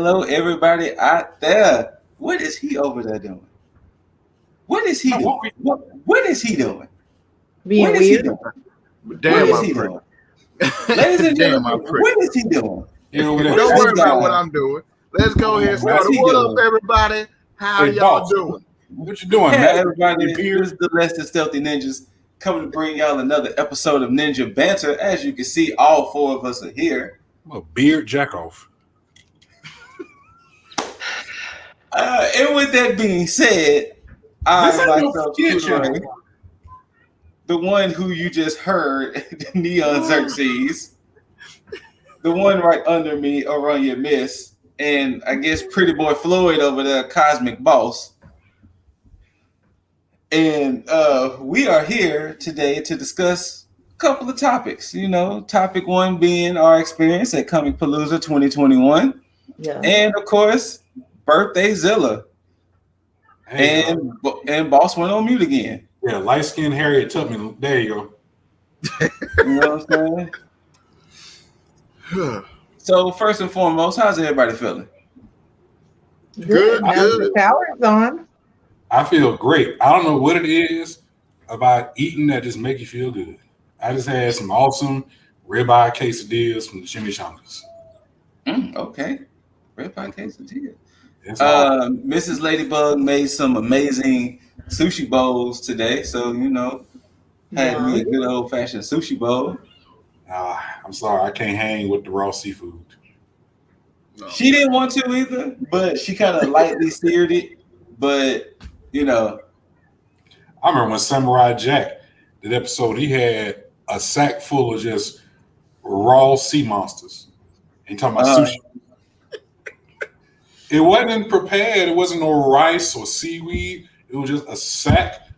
hello, everybody out there. What is he over there doing? What is he doing? What is he doing? Being what is weird. He doing? Damn, what is he doing? Ladies and gentlemen, what is he doing? Don't worry about what I'm doing. Let's go ahead and start. What up, everybody? How y'all doing? What you doing, hey, man? Everybody, this is the Less Than Stealthy Ninjas coming to bring y'all another episode of Ninja Banter. As you can see, all four of us are here. I'm a beard jack-off. And with that being said, I myself, ScooterRay, the one who you just heard, Neon Xerxes, the one right under me, Erana Miss, and I guess Pretty Boy Floyd over there, Cosmic Boss. And we are here today to discuss a couple of topics. You know, topic one being our experience at Comicpalooza 2021. Yeah. And of course, Birthdayzilla. And Boss went on mute again. Yeah, light-skinned Harriet Tubman. There you go. You know what I'm saying? So first and foremost, how's everybody feeling? Good. The power's on. I feel great. I don't know what it is about eating that just make you feel good. I just had some awesome ribeye quesadillas from the Chimichangas. Okay. Ribeye quesadillas. Mrs. Ladybug made some amazing sushi bowls today. So, you know, had me a good old-fashioned sushi bowl. I'm sorry. I can't hang with the raw seafood. No. She didn't want to either, but she kind of lightly seared it. But, you know. I remember when Samurai Jack did episode, he had a sack full of just raw sea monsters. And talking about sushi. It wasn't prepared. It wasn't no rice or seaweed. It was just a sack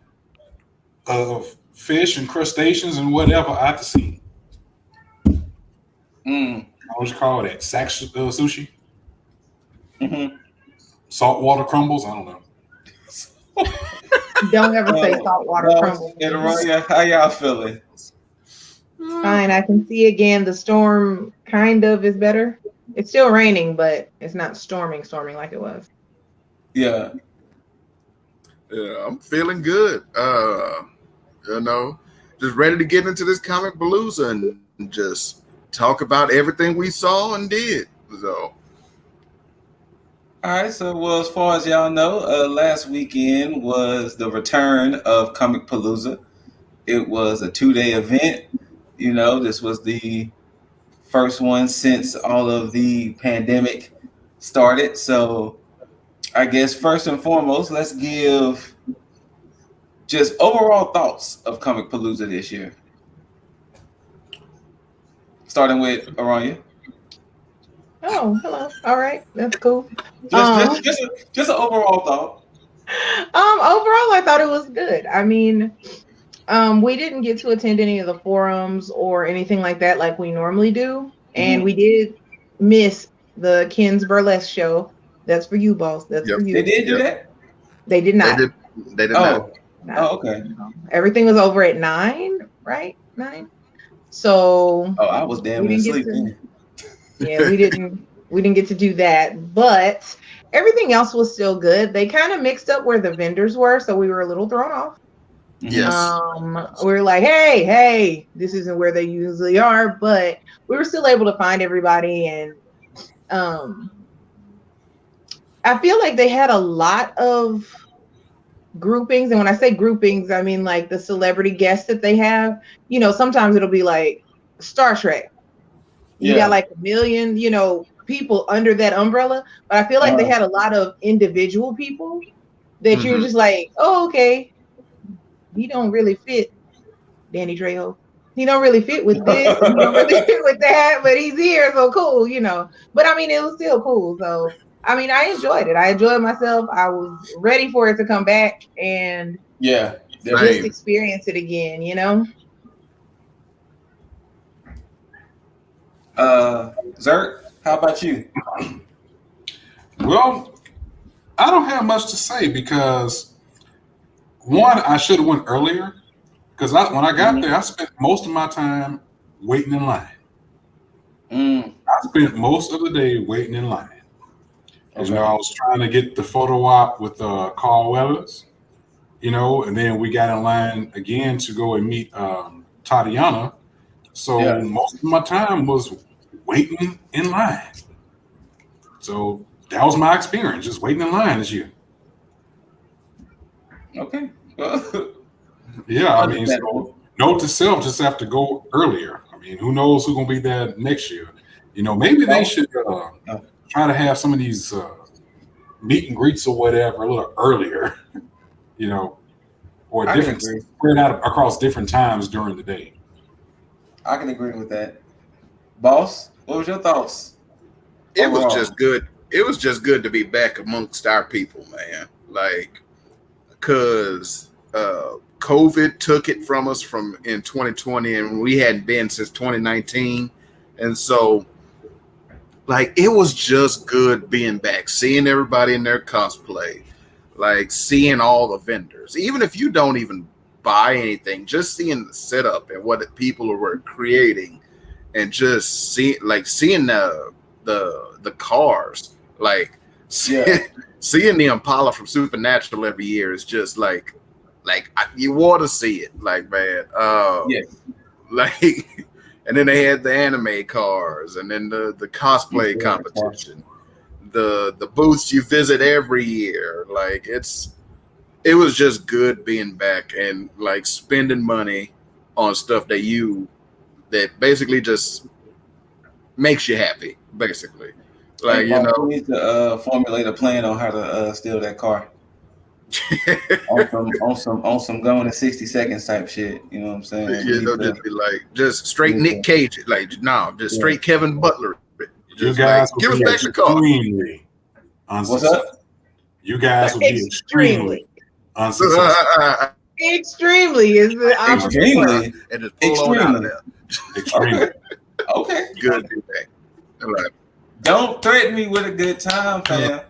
of fish and crustaceans and whatever out to sea. What you call that? Sack sushi? Mm-hmm. Saltwater crumbles? I don't know. Don't ever say saltwater crumbles. How y'all feeling? Fine. I can see again the storm kind of is better. It's still raining, but it's not storming like it was. Yeah. Yeah, I'm feeling good. You know, just ready to get into this Comicpalooza and just talk about everything we saw and did. So. All right, so well, as far as y'all know, last weekend was the return of Comicpalooza. It was a 2-day event. You know, this was the first one since all of the pandemic started. So I guess first and foremost, let's give just overall thoughts of Comicpalooza this year. Starting with Erana. Oh, hello. All right, that's cool. Just an overall thought. Overall, I thought it was good. I mean, we didn't get to attend any of the forums or anything like that like we normally do. And we did miss the Ken's Burlesque show. That's for you, boss. That's for you. They did do that? They did not. They did not. Oh, okay. Everything was over at 9, right? 9. So I was damn near asleep. Yeah, we didn't get to do that, but everything else was still good. They kind of mixed up where the vendors were, so we were a little thrown off. Yes. We were like, hey, this isn't where they usually are, but we were still able to find everybody, and I feel like they had a lot of groupings, and when I say groupings, I mean like the celebrity guests that they have. You know, sometimes it'll be like Star Trek. You got like 1 million, you know, people under that umbrella, but I feel like they had a lot of individual people that you're just like, oh, okay, he don't really fit, Danny Trejo. He don't really fit with this, and he don't really fit with that, but he's here, so cool, you know. But I mean, it was still cool. So I mean, I enjoyed it. I enjoyed myself. I was ready for it to come back and just experience it again, you know. Zert, how about you? Well, I don't have much to say because one, I should have went earlier because when I got there, I spent most of my time waiting in line. I spent most of the day waiting in line. You know, I was trying to get the photo op with Carl Weathers, you know, and then we got in line again to go and meet Tatiana. So most of my time was waiting in line. So that was my experience, just waiting in line this year. Okay. Yeah, I mean, so note to self, just have to go earlier. I mean, who knows who's gonna be there next year? You know, maybe they should try to have some of these meet and greets or whatever a little earlier. You know, or different spread out across different times during the day. I can agree with that. Boss, what was your thoughts? It was just good. It was just good to be back amongst our people, man. Like, because COVID took it from us in 2020, and we hadn't been since 2019, and so like it was just good being back, seeing everybody in their cosplay, like seeing all the vendors, even if you don't even buy anything, just seeing the setup and what the people were creating, and just seeing the cars, like seeing the Impala from Supernatural every year is just like you want to see it, like, man. Like, and then they had the anime cars, and then the cosplay competition, the booths you visit every year. Like, it was just good being back and like spending money on stuff that basically just makes you happy, basically. Like, you know, we need to formulate a plan on how to steal that car. on some going to 60 seconds type shit. You know what I'm saying? You know, just be like, just straight Nick Cage, like, no, just straight Kevin Butler. You guys like, give us back the car. What's up? You guys will be extremely unsuccessful. Extremely is the extremely and just pull on out of there. Extremely. Okay. Good to back. Right. Don't threaten me with a good time, fam.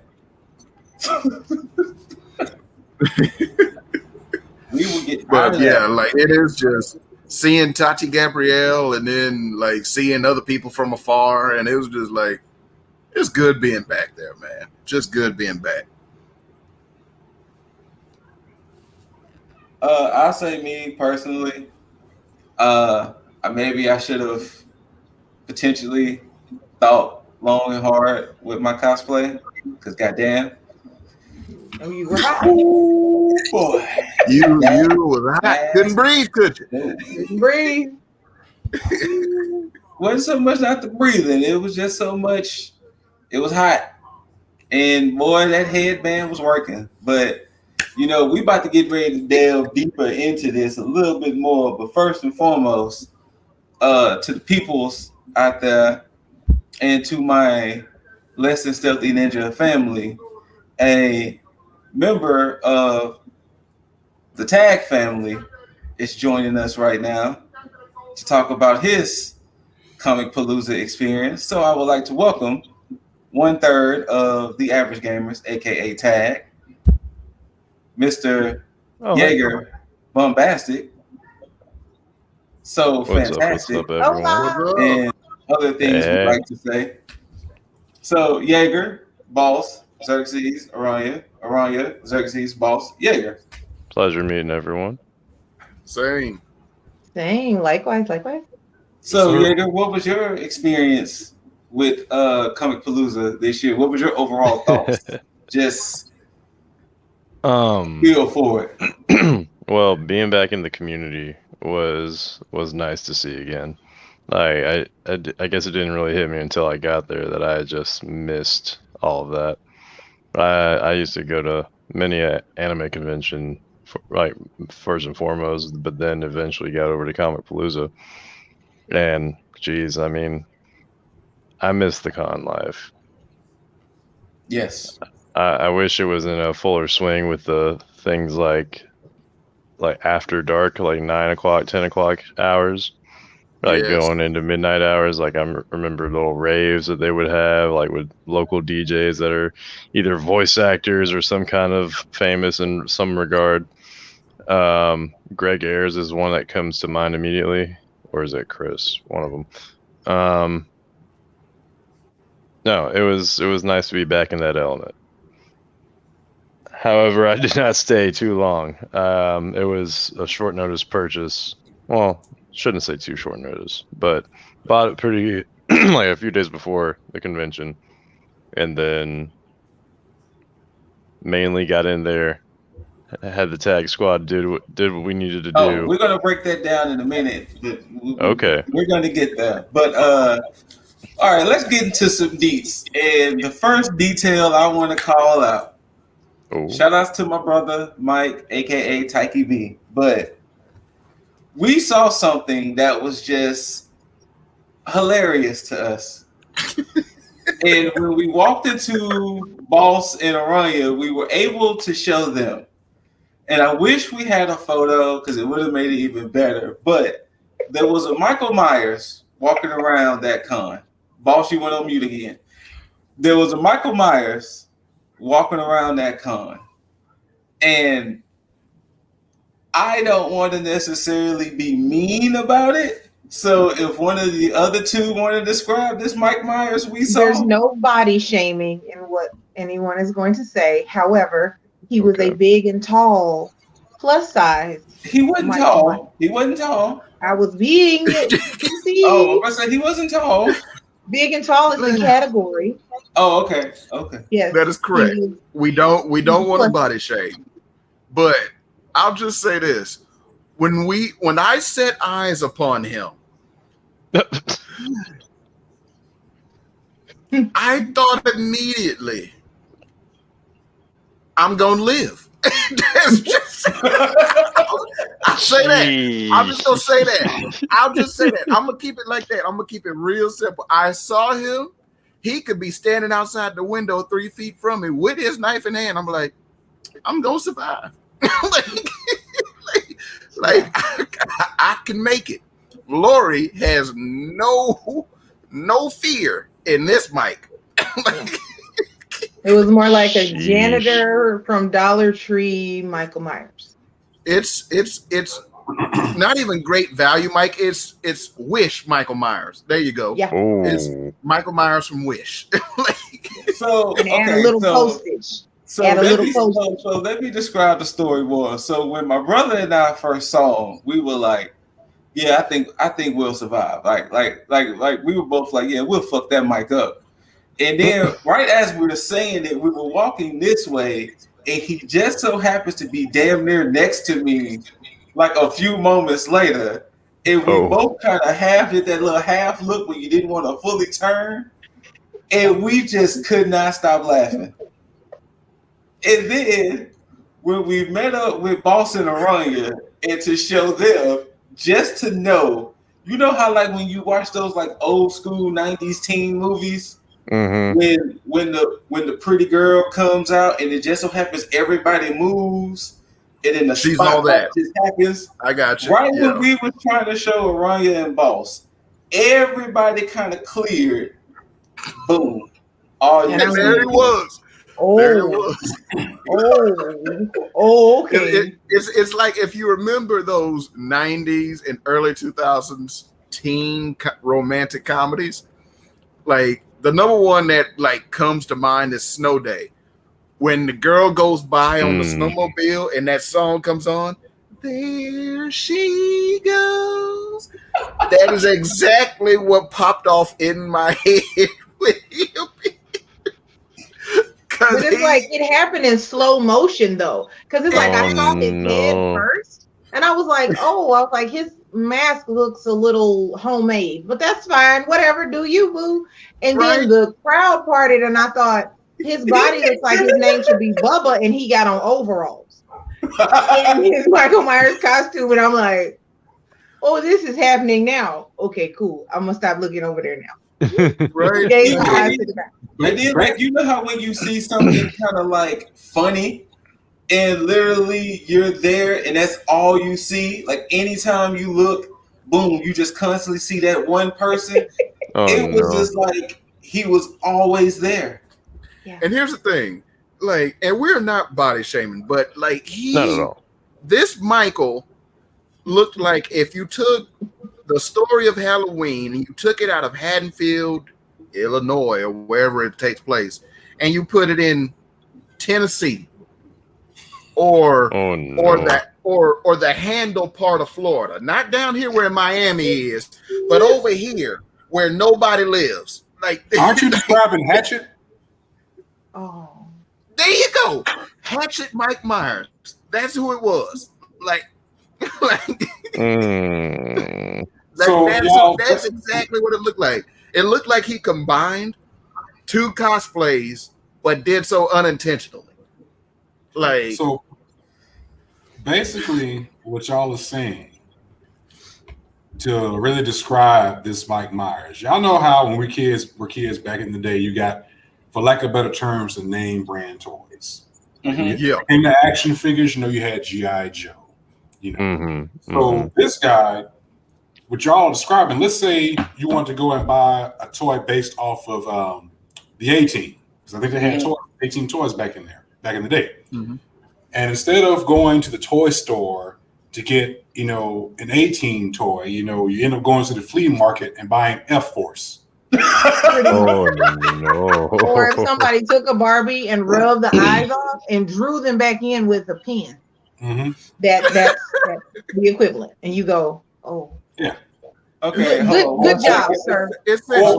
We will get, but yeah, like it is just seeing Tati Gabrielle and then like seeing other people from afar, and it was just like it's good being back there, man. Just good being back. I'll say me personally. Maybe I should have potentially thought long and hard with my cosplay, because goddamn. Oh, you were hot. Ooh, boy. You was hot. Couldn't breathe, could you? Couldn't breathe. Wasn't so much not the breathing. It was just so much. It was hot. And boy, that headband was working. But, you know, we about to get ready to delve deeper into this a little bit more. But first and foremost, to the peoples out there and to my Less Than Stealthy Ninja family, a member of the T.A.G family is joining us right now to talk about his Comicpalooza experience. So I would like to welcome 1/3 of TheAverageGamers, aka T.A.G, Mr. YeagerBombastik. So what's fantastic. Up, everyone? And other things we'd like to say. So Yeager, boss, Xerxes, Aranya, Xerxes, boss, Yeager. Pleasure meeting everyone. Same. Likewise. So Yeager, what was your experience with Comicpalooza this year? What was your overall thoughts? Just feel for it. Well, being back in the community was nice to see again. I guess it didn't really hit me until I got there that I had just missed all of that. I used to go to many anime convention, like first and foremost, but then eventually got over to Comicpalooza. And geez, I mean, I miss the con life. Yes. I wish it was in a fuller swing with the things like after dark, like 9 o'clock, 10 o'clock hours. Like going into midnight hours, like I remember little raves that they would have, like with local DJs that are either voice actors or some kind of famous in some regard. Greg Ayers is one that comes to mind immediately, or is it Chris? One of them. No, it was nice to be back in that element. However, I did not stay too long. It was a short notice purchase. Well, shouldn't say too short notice, but bought it pretty like a few days before the convention, and then mainly got in there, had the tag squad did what we needed to do. We're gonna break that down in a minute. Okay, we're gonna get there. But all right, let's get into some deets. And the first detail I want to call out. Ooh. Shout outs to my brother Mike, aka Tyke B. But we saw something that was just hilarious to us. And when we walked into Boss and Aranya, we were able to show them. And I wish we had a photo because it would have made it even better. But there was a Michael Myers walking around that con. Boss, you went on mute again. There was a Michael Myers walking around that con. And I don't want to necessarily be mean about it. So if one of the other two want to describe this Mike Myers we saw. There's no body shaming in what anyone is going to say. However, he was a big and tall, plus size. He wasn't tall. He wasn't tall. I was being conceived. Oh, I said he wasn't tall. Big and tall is the category. Oh, okay. Okay. Yes. That is correct. We don't want to body shame. But I'll just say this. When I set eyes upon him, I thought immediately, I'm gonna live. That's just, I'll say that. I'm just gonna say that. I'll just say that. I'm gonna keep it like that. I'm gonna keep it real simple. I saw him. He could be standing outside the window 3 feet from me with his knife in hand. I'm like, I'm gonna survive. like I can make it. Lori has no fear in this mic. It was more like a janitor from Dollar Tree, Michael Myers. It's not even great value, Mike. It's Wish Michael Myers. There you go. Yeah. It's Michael Myers from Wish. So and add a little postage. So let me describe the story more. So when my brother and I first saw him, we were like, yeah, I think we'll survive. Like we were both like, yeah, we'll fuck that mic up. And then right as we were saying it, we were walking this way, and he just so happens to be damn near next to me, like a few moments later. And we both kind of half did that little half look when you didn't want to fully turn. And we just could not stop laughing. And then when we met up with Boss and Aranya, and to show them, just to know, you know how like when you watch those like old school 90s teen movies, when the pretty girl comes out and it just so happens everybody moves and then the spotlight just happens. I got you. Right when we were trying to show Aranya and Boss, everybody kind of cleared. Boom. And there it was. There it was. Okay. It's like if you remember those 90s and early 2000s teen romantic comedies, like the number one that like comes to mind is Snow Day. When the girl goes by on the snowmobile and that song comes on, there she goes. That is exactly what popped off in my head with him. But it's like it happened in slow motion though, because it's like I saw his head first, and I was like, his mask looks a little homemade, but that's fine, whatever, do you, boo? And then the crowd parted, and I thought his body looks like his name should be Bubba, and he got on overalls and his Michael Myers costume, and I'm like, oh, this is happening now. Okay, cool. I'm gonna stop looking over there now. Right. And then, like, you know how when you see something kind of like funny and literally you're there and that's all you see, like anytime you look, boom, you just constantly see that one person. It was just like he was always there. Yeah. And here's the thing, like, and we're not body shaming, but like not at all. This Michael looked like if you took the story of Halloween and you took it out of Haddonfield Illinois, or wherever it takes place, and you put it in Tennessee, or the Handle part of Florida, not down here where Miami is, but over here where nobody lives. Like, aren't you describing Hatchet? Oh, there you go, Hatchet Mike Myers. That's who it was. That's exactly what it looked like. It looked like he combined two cosplays, but did so unintentionally. Like, so basically, what y'all are saying to really describe this Mike Myers. Y'all know how when we were kids back in the day, you got, for lack of better terms, the name brand toys. Yeah. In the action figures, you had G.I. Joe. So this guy, what y'all are describing, let's say you want to go and buy a toy based off of the A-Team, because I think they had A-Team toys back in the day. And instead of going to the toy store to get, an A-Team toy, you end up going to the flea market and buying F-Force. Oh no! Or if somebody took a Barbie and rubbed the eyes off and drew them back in with a pen, that's the equivalent. And you go, oh, yeah, okay, good job, sir. It's one of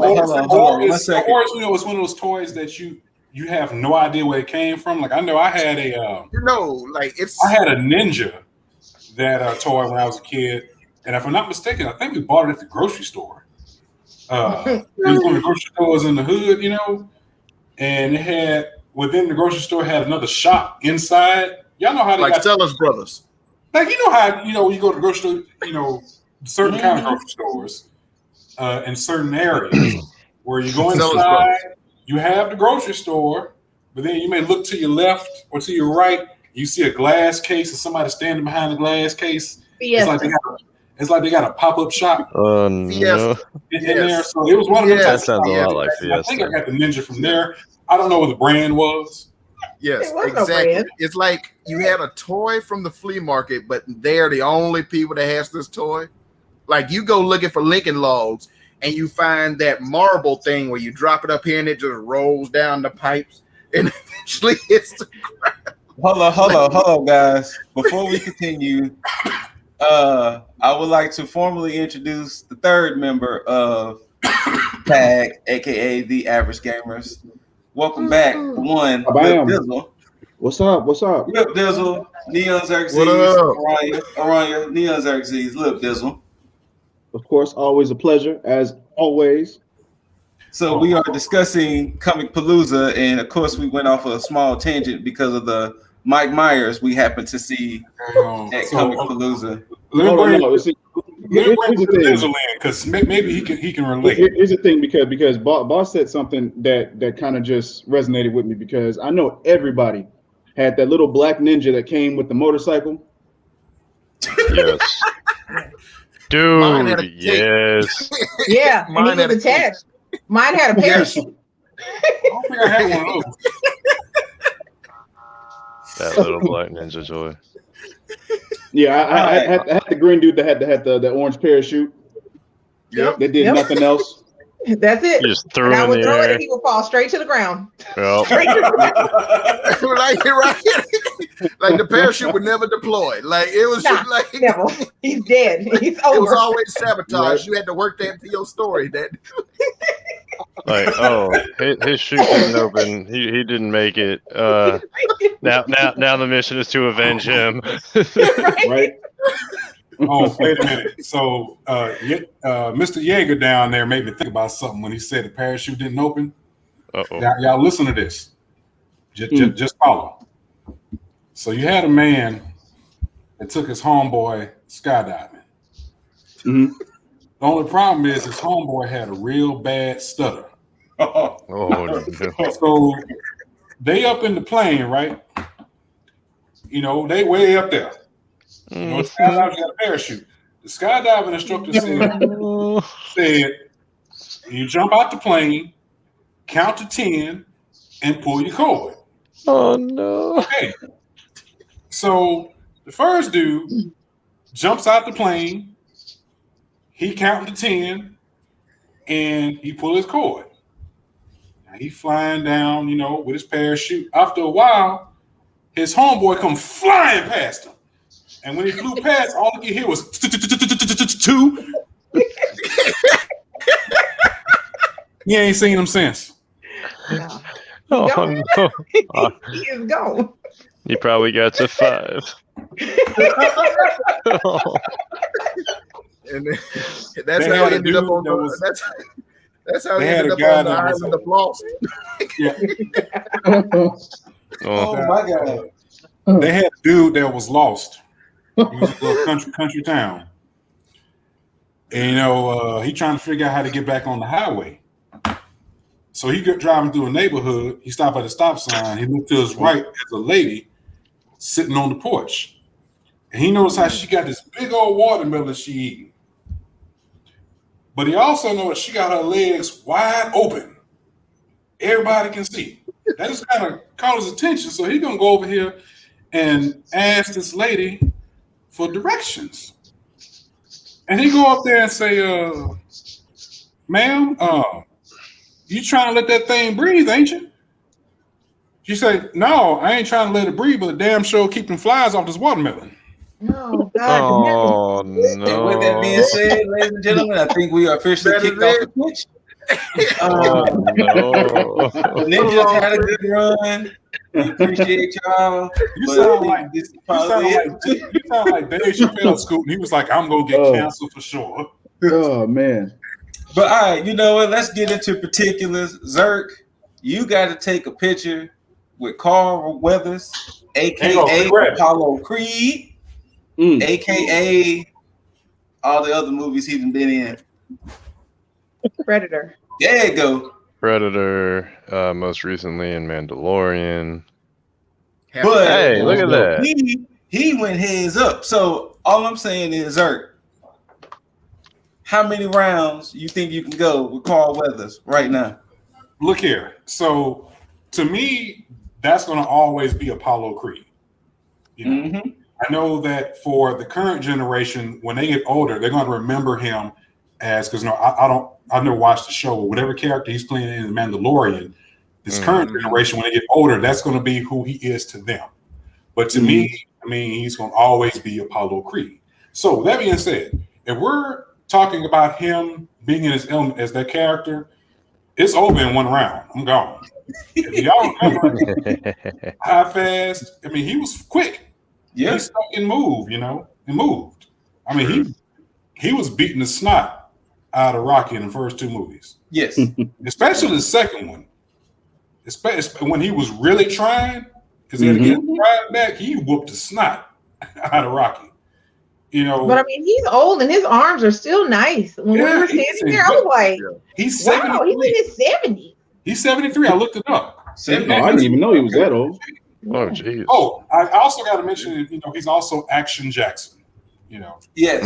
those toys that you have no idea where it came from. Like, I know I had a I had a Ninja that toy when I was a kid, and if I'm not mistaken, I think we bought it at the grocery store. It was one of the grocery stores in the hood, and it had, within the grocery store, had another shop inside. Y'all know how they got Sellers Brothers. Like, how you go to the grocery store, certain kind of grocery stores in certain areas where you go inside, you have the grocery store, but then you may look to your left or to your right, you see a glass case and somebody standing behind the glass case. It's like they got a pop-up shop no. in there. So it was one of them. That sounds a lot like I think I got the Ninja from there. I don't know what the brand was. Yes, exactly. It's like you had a toy from the flea market, but they're the only people that has this toy. Like, you go looking for Lincoln Logs and you find that marble thing where you drop it up here and it just rolls down the pipes and eventually hits the ground. Hold on, guys. Before we continue, I would like to formally introduce the third member of T.A.G, aka the Average Gamers. Welcome back, one, LipDizzle. What's up? LipDizzle, Neon Xerxes, Arana, Neon Xerxes, LipDizzle. Of course, always a pleasure, as always. So we are discussing Comicpalooza, and of course, we went off a small tangent because of the Mike Myers we happened to see at Comicpalooza. Let me bring LipDizzle in, because maybe he can relate. Here's the thing, because Boss said something that kind of just resonated with me, because I know everybody had that little black Ninja that came with the motorcycle. Yes. Dude, yes. Yeah, and he was attached. Mine had a parachute. I don't think I had one of those. That little black Ninja toy. Yeah, I had the green dude that had the orange parachute. Yep. That did nothing else. That's it. You just threw I in would the throw air. it and he would fall straight to the ground. Well, Straight to the ground. Like the parachute would never deploy. Like, it was just like never. He's dead. He's over. It was always sabotage. Right. You had to work that into your story. That like, his chute didn't open. He didn't make it. Now the mission is to avenge him. Right. Oh, wait a minute. So, Mr. Yeager down there made me think about something when he said the parachute didn't open. Y'all listen to this. Just follow. So you had a man that took his homeboy skydiving. Mm-hmm. The only problem is his homeboy had a real bad stutter. Oh, no. So they up in the plane, right? They way up there. Skydivers got a parachute. The skydiving instructor said, you jump out the plane, count to 10, and pull your cord. Oh, no. Okay. So the first dude jumps out the plane, he counting to 10, and he pull his cord. And he flying down, you know, with his parachute. After a while, his homeboy come flying past him. And when he flew past, all he could hear was two. He ain't seen him since. Oh no! He is gone. You probably got to 5. And that's how he ended up on that's how he ended up on the island of Lost. Oh my God! They had a dude that was lost. He was a little country town, and you know he trying to figure out how to get back on the highway. So he got driving through a neighborhood. He stopped at a stop sign. He looked to his right as a lady sitting on the porch, and he noticed how she got this big old watermelon she eating. But he also noticed she got her legs wide open. Everybody can see. That just kind of caught his attention. So he's gonna go over here and ask this lady for directions. And he go up there and say, ma'am, you trying to let that thing breathe, ain't you? She said, no, I ain't trying to let it breathe, but damn sure keep them flies off this watermelon. No, God. Oh And with that being no! said, ladies and gentlemen, I think we are officially kicked off the pitch. Oh no! The Ninjas had a good run. We appreciate y'all. You but sound like this is you probably sound like Dave Chappelle Scoot. He was like, I'm gonna get canceled for sure. Oh man. But all right, you know what? Let's get into particulars. Zerk, you got to take a picture with Carl Weathers, aka Apollo Creed, aka all the other movies he's been in. Predator. There you go. Predator, most recently in Mandalorian. But hey, look at that. He went heads up. So all I'm saying is, Zerk, how many rounds you think you can go with Carl Weathers right now? Look here. So to me, that's going to always be Apollo Creed. You know, I know that for the current generation, when they get older, they're going to remember him as, because I've never watched the show, but whatever character he's playing in The Mandalorian, this current generation, when they get older, that's going to be who he is to them. But to me, I mean, he's going to always be Apollo Creed. So that being said, if we're talking about him being in his element as that character, it's over in one round. I'm gone. If y'all remember how fast, I mean, he was quick. Yeah. He stuck and moved, you know, and moved. I mean, he was beating the snot out of Rocky in the first 2 movies. Yes. Especially the second one. Especially when he was really trying, because he had to get right back, he whooped the snot out of Rocky. You know, but I mean, he's old and his arms are still nice. When we were standing there, I was like, he's wow, he's in his 70s. He's 73. I looked it up. I didn't even know he was that old. Oh, geez. Oh, I also got to mention, you know, he's also Action Jackson. You know, yes.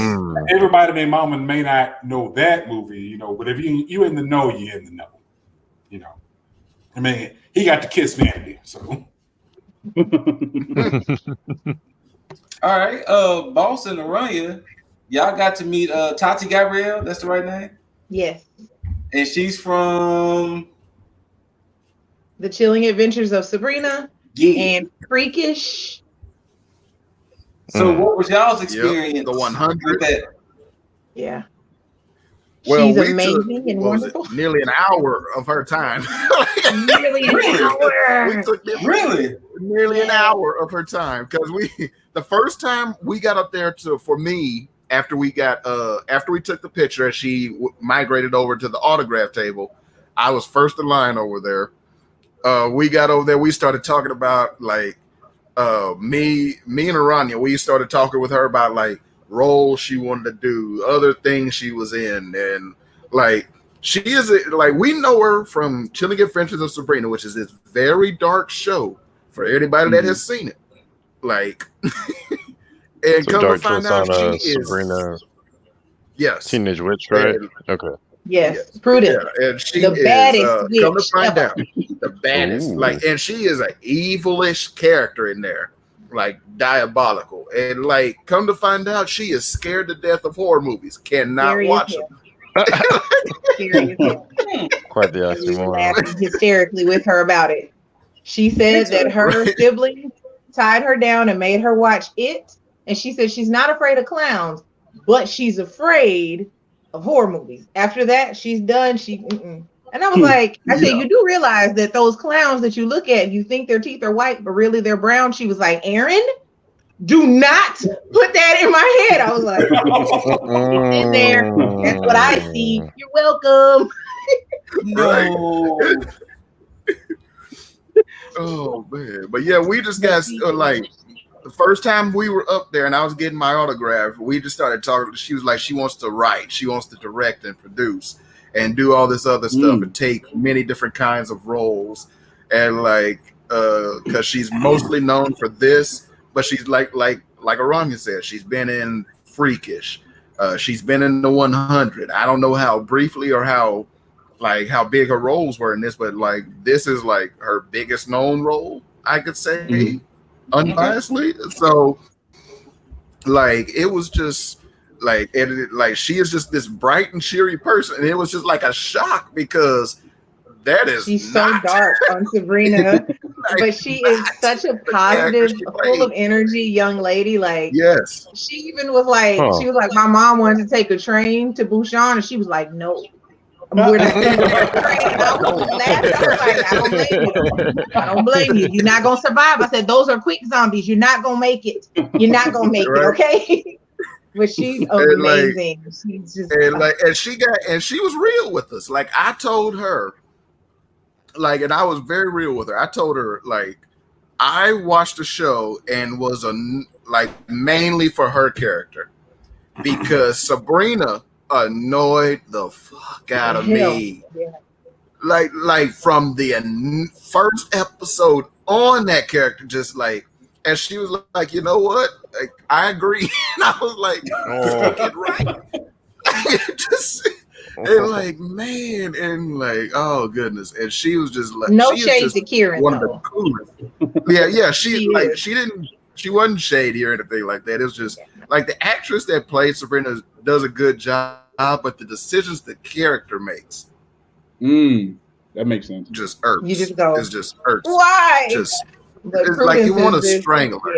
Everybody and their mama may not know that movie, you know, but if you in the know, you in the know. You know, I mean, he got the Kiss Vanity, so. All right, Boss and Aranya, y'all got to meet Tati Gabrielle. That's the right name? Yes. And she's from The Chilling Adventures of Sabrina and Freakish. So what was y'all's experience? The 100. With that? Yeah. Well, she's amazing and wonderful. Nearly an hour of her time. Nearly an hour. We took nearly an hour of her time, because the first time we got up there for me, after we took the picture as she migrated over to the autograph table, I was first in line over there. We got over there, we started talking about like me and Aranya, we started talking with her about like roles she wanted to do, other things she was in, and like she is like, we know her from Chilling Adventures of Sabrina, which is this very dark show for anybody that has seen it. Like, and come to find out, she is Sabrina. Yes, Teenage Witch, right? Okay. Yes, Prudence. Yeah, and she the is baddest witch come to find ever. out, the baddest. Like, and she is an evilish character in there, like diabolical. And like, come to find out, she is scared to death of horror movies. Cannot watch them. Quite the and we were oxymoron. laughing hysterically with her about it. She said that her sibling tied her down and made her watch it. And she said she's not afraid of clowns, but she's afraid of horror movies. After that, she's done. And I was like, I said, you do realize that those clowns that you look at, you think their teeth are white, but really they're brown. She was like, Aaron, do not put that in my head. I was like, it's in there. That's what I see. You're welcome. No. Oh man, but yeah, we just got like the first time we were up there and I was getting my autograph, we just started talking. She was like, she wants to write, she wants to direct and produce and do all this other stuff and take many different kinds of roles. And like, because she's mostly known for this, but she's like Erana said, she's been in Freakish, she's been in the 100. I don't know how briefly or how big her roles were in this, but like this is like her biggest known role, I could say, unbiasedly. So like it was just like she is just this bright and cheery person, and it was just like a shock because that is she's so dark on Sabrina, but she is such a positive, full of energy young lady. Like yes, she even was like she was like, my mom wanted to take a train to Busan, and she was like, no. We're not going to train. I was laughing. I was like, I don't blame you. I don't blame you. You're not gonna survive. I said, those are quick zombies. You're not gonna make it. You're not gonna make it, okay? But she's amazing. Like, she's just and she was real with us. Like I told her, like, and I was very real with her. I told her, like, I watched the show and was mainly for her character because Sabrina annoyed the fuck out of me. Yeah. Like from the first episode on, that character just like, and she was like, you know what? Like, I agree. And I was like, fucking right. Just and like, man, and like, oh goodness. And she was just like, no shade to Kieran. One of the coolest. Yeah. She wasn't shady or anything like that. It was just like the actress that played Sabrina does a good job, but the decisions the character makes, that makes sense. Just irks. You just go, it's just irks. Why? Just it's like you want to strangle her,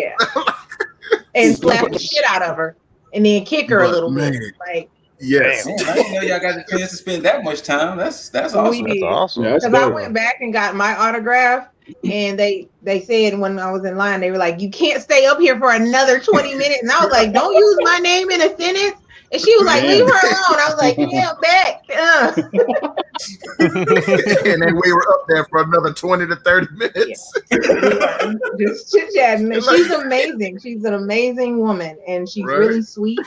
and slap the shit out of her, and then kick her a little bit. Like, yes, man, I didn't know y'all got the chance to spend that much time. That's awesome. That's awesome. Because I went back and got my autograph, and they said when I was in line, they were like, you can't stay up here for another 20 minutes. And I was like, don't use my name in a sentence. And she was like, leave her alone. I was like, yeah, back. And then we were up there for another 20 to 30 minutes. Yeah. Just chit-chatting. She's amazing. She's an amazing woman, and she's really sweet.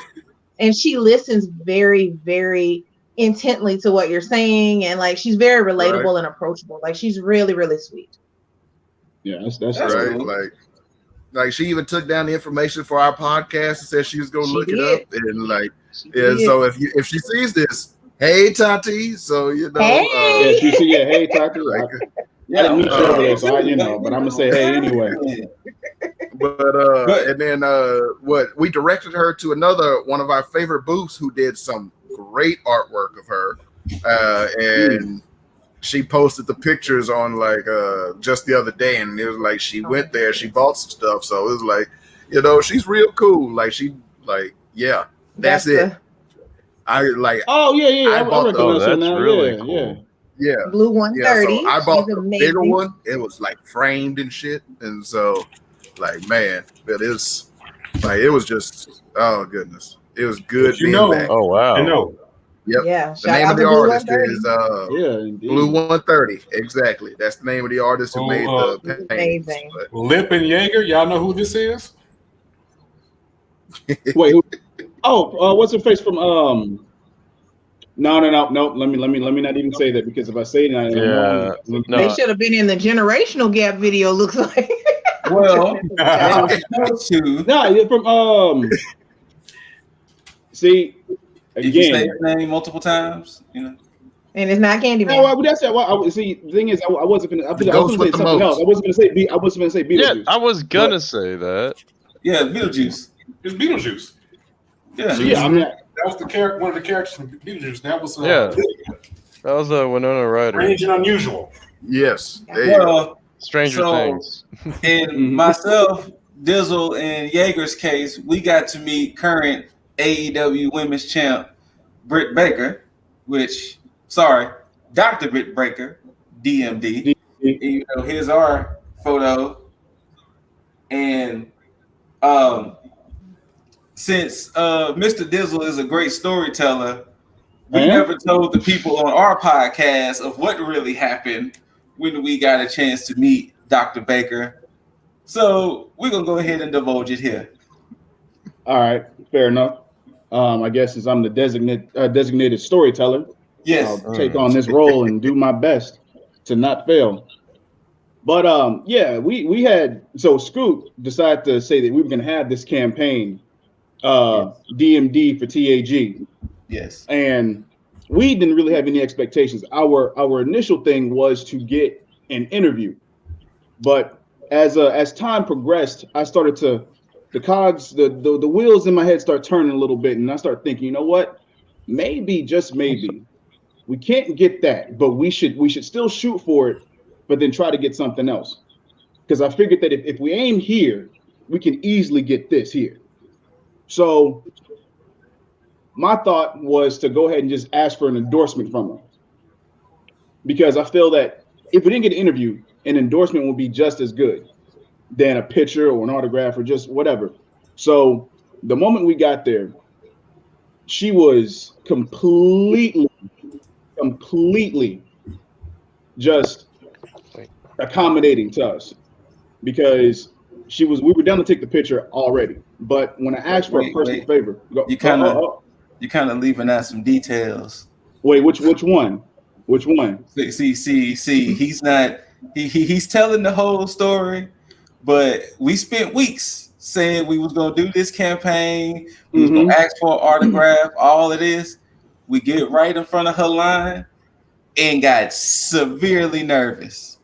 And she listens very, very intently to what you're saying. And like, she's very relatable and approachable. Like, she's really, really sweet. Yeah, that's right. Cool. Like she even took down the information for our podcast and said she was gonna look it up. And like, so if she sees this, hey Tati, so you know, hey Tati, but I'm gonna say hey anyway. But and then we directed her to another one of our favorite booths who did some great artwork of her, and she posted the pictures on like just the other day, and it was like she went there, she bought some stuff, so it was like, you know, she's real cool. Like she that's it. I like. Oh yeah. I bought that's really cool. Yeah. Blue 130. Yeah, so I bought the bigger one. It was like framed and shit, and so like, man, but it was just, oh goodness, it was good. Oh wow. I know. Yep. Yeah. The name of the artist is Blue 130. Exactly. That's the name of the artist who made the paintings. Lip and Yeager, y'all know who this is? Wait, who? Oh, what's her face from No. Let me not even say that, because if I say that, they should have been in the generational gap video. Looks like. Well, from see again. If you say his name multiple times, you know. And it's not Candyman. No, that's it. See, the thing is, I wasn't gonna. I was gonna say something else. I wasn't gonna say Beetlejuice. Yeah, I was gonna say that. Yeah, Beetlejuice. It's Beetlejuice. Yeah. Yeah, I mean, that was the character. One of the characters from Beetlejuice. That was How's Winona Ryder? Strange and unusual. Yes. There you go. Well, Stranger Things. in myself, Dizzle, and Yeager's case, we got to meet current AEW Women's Champ Britt Baker, Dr. Britt Baker, DMD. And, you know, here's our photo. And since Mr. Dizzle is a great storyteller, we never told the people on our podcast of what really happened when we got a chance to meet Dr. Baker. So we're going to go ahead and divulge it here. All right, fair enough. I guess since I'm the designated storyteller, yes, I'll take on this role and do my best to not fail. But yeah, we had, so Scoot decided to say that we were going to have this campaign, DMD for T.A.G. Yes. And we didn't really have any expectations. Our initial thing was to get an interview, but as time progressed, I started to the wheels in my head start turning a little bit, and I start thinking, you know what? Maybe, just maybe, we can't get that, but we should still shoot for it, but then try to get something else. Because I figured that if we aim here, we can easily get this here. So my thought was to go ahead and just ask for an endorsement from her, because I feel that if we didn't get an interview, an endorsement would be just as good than a picture or an autograph or just whatever. So the moment we got there, she was completely just accommodating to us, because we were down to take the picture already. But when I asked for a personal favor, you kind of leaving out some details. Wait, which one? Which one? See. He's not. He's telling the whole story, but we spent weeks saying we was gonna do this campaign. We was gonna ask for an autograph. All of this. We get right in front of her line and got severely nervous.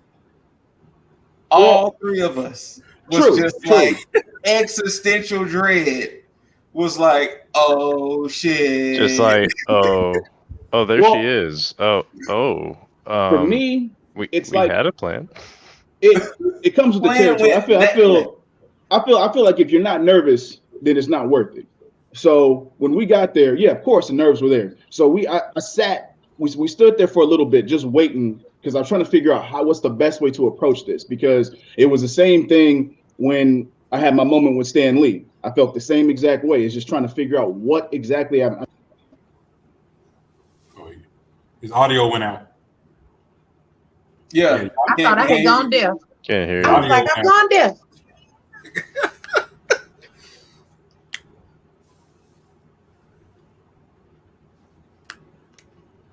All three of us was just like existential dread. Was like, oh shit. Just like, oh, there she is. For me, we like had a plan. It comes with the territory. I feel like if you're not nervous, then it's not worth it. So when we got there, yeah, of course the nerves were there. So we stood there for a little bit, just waiting, because I was trying to figure out what's the best way to approach this, because it was the same thing when I had my moment with Stan Lee. I felt the same exact way. It's just trying to figure out what exactly happened. His audio went out. Yeah. I thought I had gone deaf. Can't hear you. I was like, I've gone deaf.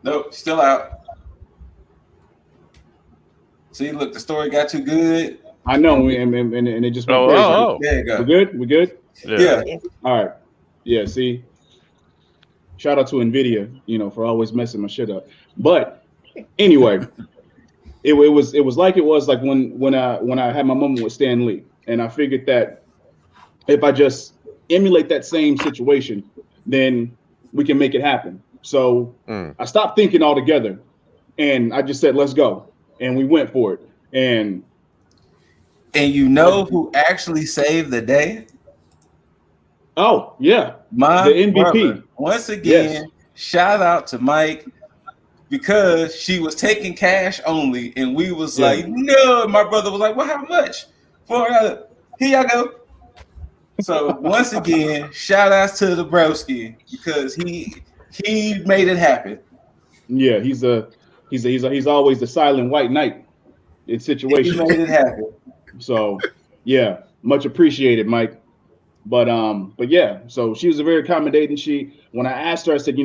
Nope, still out. See, look, the story got too good. I know, and it just went crazy. Oh. There you go. We good? Yeah. All right. Yeah, see? Shout out to NVIDIA, for always messing my shit up. But anyway, it was like when I had my moment with Stan Lee, and I figured that if I just emulate that same situation, then we can make it happen. So I stopped thinking altogether, and I just said, let's go. And we went for it. And you know who actually saved the day? Oh, yeah. The MVP. Brother. Once again, Shout out to Mike, because she was taking cash only, and we was like, no. My brother was like, well, how much? $400. Here y'all go. So once again, shout outs to the broski, because he made it happen. Yeah, he's always the silent white knight in situations. He made it happen. So yeah, much appreciated, Mike. But yeah, so she was a very accommodating. When I asked her, I said,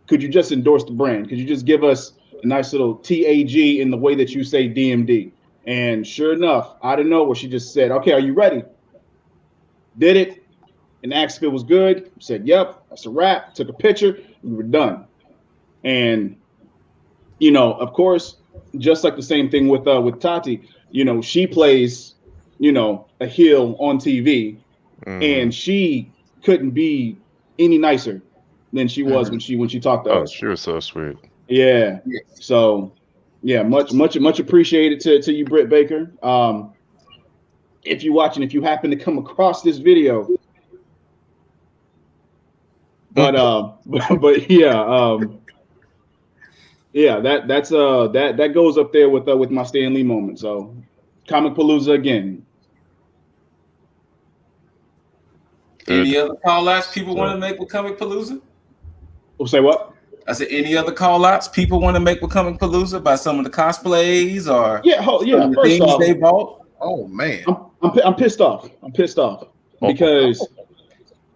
could you just endorse the brand? Could you just give us a nice little T.A.G. in the way that you say DMD? And sure enough, out of nowhere, she just said, okay, are you ready? Did it, and asked if it was good. Said, yep, that's a wrap. Took a picture. We were done. And, of course, just like the same thing with Tati, she plays, a heel on TV, and she couldn't be any nicer than she was when she talked to us. She was so sweet. Yeah. So, yeah, much appreciated to you, Britt Baker. If you're watching, if you happen to come across this video, but yeah, yeah, that goes up there with my Stan Lee moment. So, Comicpalooza again. Any other call outs people want to make with Comicpalooza? We'll say what? I said, any other call outs people want to make with Comicpalooza by some of the cosplays or the first things off, they bought? Oh man, I'm pissed off. I'm pissed off because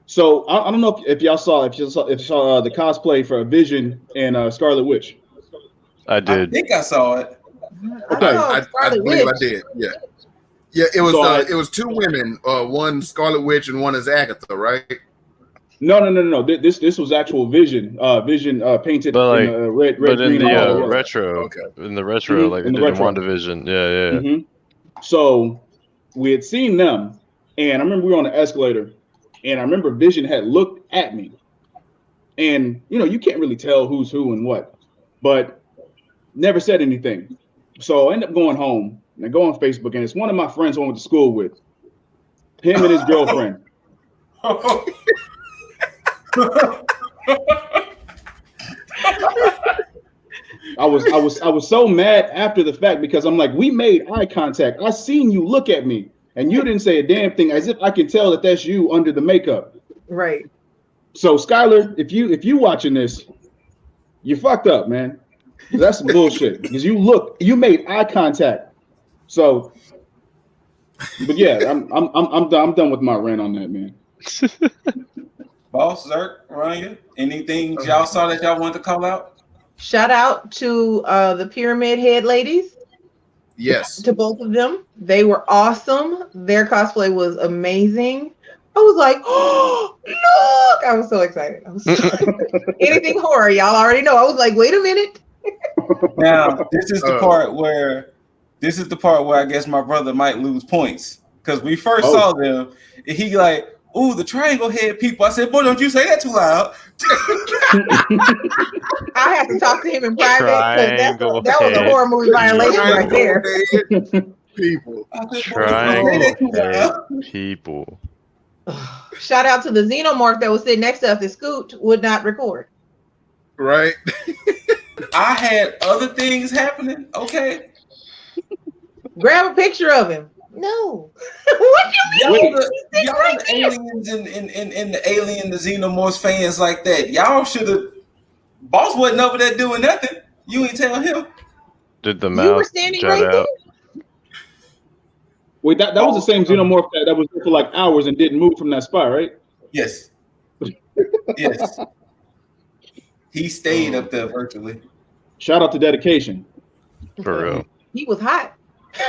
so I don't know if y'all saw the cosplay for Vision and Scarlet Witch. I did. I think I saw it. Okay, I believe I did. Yeah. Yeah, it was two women, one Scarlet Witch and one is Agatha, right? No. This was actual Vision. Vision painted but in red, but green, in the and retro, Okay. in the retro, like they did in WandaVision. Yeah. Mm-hmm. So we had seen them, and I remember we were on the escalator, and I remember Vision had looked at me, and you can't really tell who's who and what, but never said anything. So I ended up going home and I go on Facebook, and it's one of my friends I went to school with, him and his girlfriend. I was so mad after the fact because I'm like, we made eye contact. I seen you look at me, and you didn't say a damn thing, as if I can tell that that's you under the makeup. Right. So Skylar, if you watching this, you fucked up, man. That's some bullshit because you made eye contact. So, but yeah, I'm done with my rant on that, man. Boss, Zerk, Ryan, anything y'all saw that y'all wanted to call out? Shout out to the Pyramid Head ladies. Yes. To both of them. They were awesome. Their cosplay was amazing. I was like, oh, look. I was so excited. Anything horror, y'all already know. I was like, wait a minute. Now, this is the part where I guess my brother might lose points. Because we first saw them, and he like, ooh, the triangle head people. I said, boy, don't you say that too loud. I had to talk to him in private because that was a horror movie violation right there. People. Triangle head people. Shout out to the xenomorph that was sitting next to us that Scoot would not record. Right. I had other things happening. Okay. Grab a picture of him. No. What you mean? Y'all the aliens and the alien, the xenomorphs fans like that. Y'all should have. Boss wasn't over there doing nothing. You ain't tell him. Did the You mouth were standing jut right out? there. Wait, that was the same xenomorph that was there for like hours and didn't move from that spot, right? Yes. Yes. He stayed up there virtually. Shout out to dedication. For real. He was hot.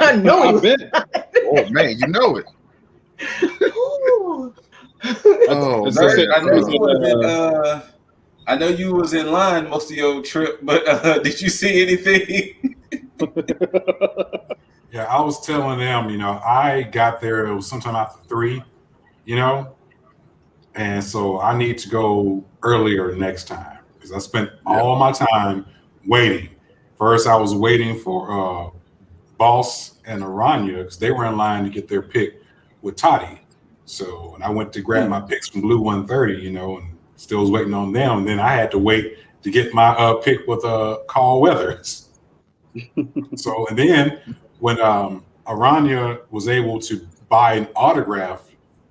I know he was hot. Oh man, you know it. Ooh. I know you was in line most of your trip, but did you see anything? Yeah, I was telling them, I got there, it was sometime after 3, and so I need to go earlier next time because I spent all my time waiting. First, I was waiting for Boss and Erana because they were in line to get their pick with Toddy. So, and I went to grab my picks from Blue 130, and still was waiting on them. And then I had to wait to get my pick with Carl Weathers. So, and then when Erana was able to buy an autograph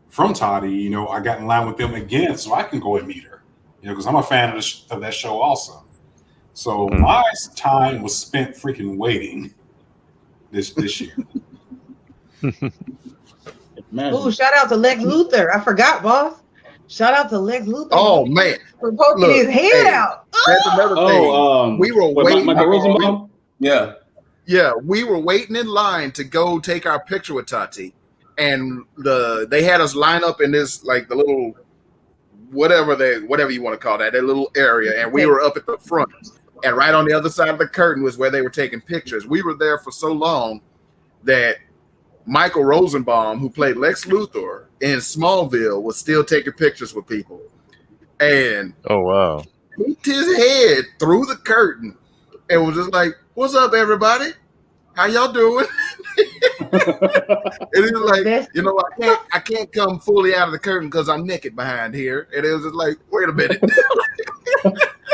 from Toddy, I got in line with them again so I can go and meet her, because I'm a fan of that show also. So my time was spent freaking waiting this year. Ooh, shout out to Lex Luthor. I forgot, boss. Shout out to Lex Luthor. Oh man, for poking his head out. That's another thing. We were waiting. Michael Rosenbaum? Yeah, we were waiting in line to go take our picture with Tati, and they had us line up in this like the little whatever you want to call that little area, and we were up at the front, and right on the other side of the curtain was where they were taking pictures. We were there for so long that Michael Rosenbaum, who played Lex Luthor in Smallville, was still taking pictures with people. And oh wow, he his head through the curtain and was just like, "What's up, everybody? How y'all doing?" And he was like, "You know, I can't come fully out of the curtain because I'm naked behind here." And it was just like, "Wait a minute."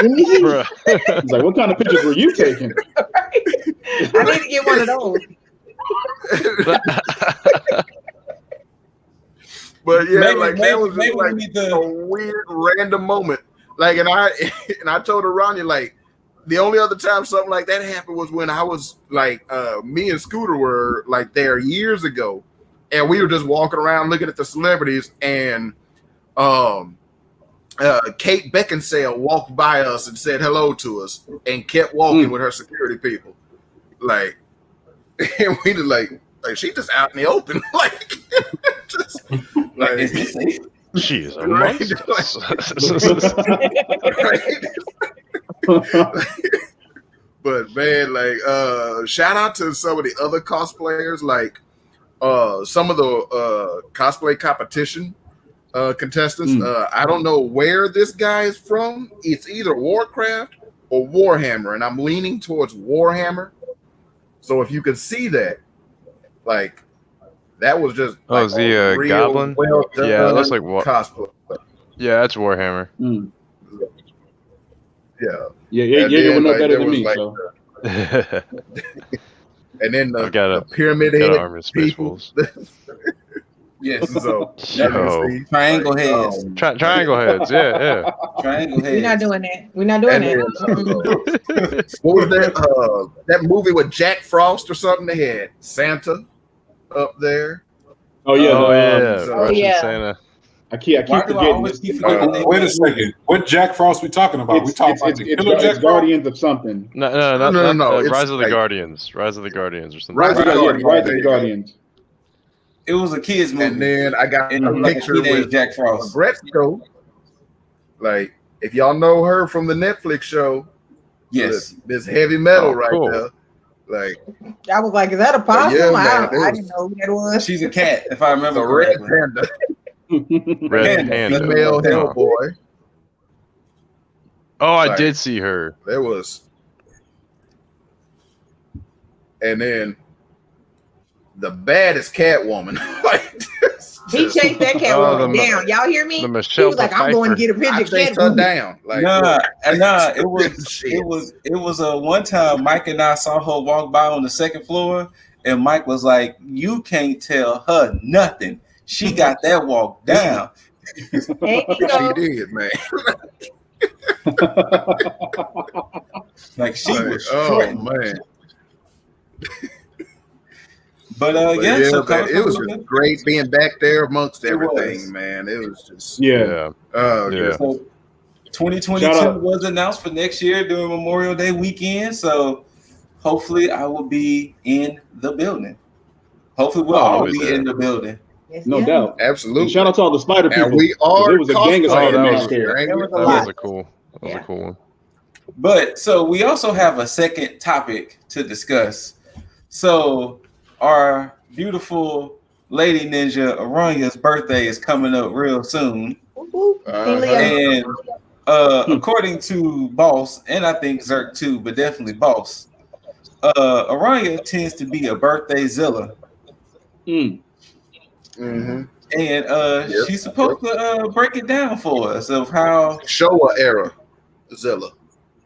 He's like, "What kind of pictures were you taking?" I need to get one of those. But yeah, Maybe- like maybe- that was maybe just we like need to- a weird random moment. Like, and I told Aranya, like, the only other time something like that happened was when I was like, me and Scooter were like there years ago, and we were just walking around looking at the celebrities, and Kate Beckinsale walked by us and said hello to us, and kept walking with her security people, like, and we just like she just out in the open, like, just, like, Is this safe? She's a Right. But man, like, shout out to some of the other cosplayers, like some of the cosplay competition contestants. I don't know where this guy is from. It's either Warcraft or Warhammer, and I'm leaning towards Warhammer. So if you could see that, like, that was just Oh, is he a real goblin? well done Yeah, it looks like cosplay. Yeah, that's Warhammer. Yeah. Yeah, you would know better than me. Like, So. and then I've got the a pyramid got head an army of space people. wolves. Yes. So Yo. Triangle heads. Triangle heads. Yeah, Triangle heads. We're not doing that. We're not doing And that. then, what was that? That movie with Jack Frost or something? They had Santa up there. Oh yeah. Oh yeah. so- Russian Santa. I keep Why do I forgetting. always keep It's- forgetting the name? Wait a second. What Jack Frost we talking about? We talking about the killer Jack it's Frost? Guardians of something. No. It's Rise of the like- Guardians. Rise of the Guardians or something. Rise of Guardians. the Guardians. It was a kids movie. And then I got And a like picture teenage with Jack Frost. Brett show. Like, if y'all know her from the Netflix show, Yes. this heavy metal Oh, right cool. there. Like, I was like, is that a possum? yeah, man, I it didn't know who that was. She's a cat, if I the remember Red correctly. Panda, Red Panda. Panda. female Oh. Hellboy. Oh, I Like- did see her. There was, and then the baddest Catwoman. Like, He chased that cat Oh, woman the- down. Y'all hear me? The He Michelle was like, I'm going to get a I picture. chased Cat her down. Like, Nah, look. it was Shit. it was a one time Mike and I saw her walk by on the second floor, and Mike was like, "You can't tell her nothing. She got that walk down." There you She go. did, man. Like she Like, was oh strutting. man. But But yeah, yeah, so man, it was just great being back there amongst It everything, was. man. It was just Yeah. oh Yeah. just- So 2022 Shout out. was announced for next year during Memorial Day weekend. So hopefully I will be in the building. Hopefully we'll all I'll be be there. in the building. Yes, No yeah. doubt. absolutely. And shout out to all the spider people. And we 'cause are it was a gang of Oh, that spider was- out there. ain't There we? was a That lot. was a cool. That was a cool one. But so we also have a second topic to discuss. So our beautiful lady ninja Aranya's birthday is coming up real soon. Whoop, whoop. Uh-huh. Team Leo. And according to Boss, and I think Zerk too, but definitely Boss, Aranya tends to be a Birthdayzilla. Mm. Mhm. And Yep. she's supposed to break it down for us of how Showa era Zilla.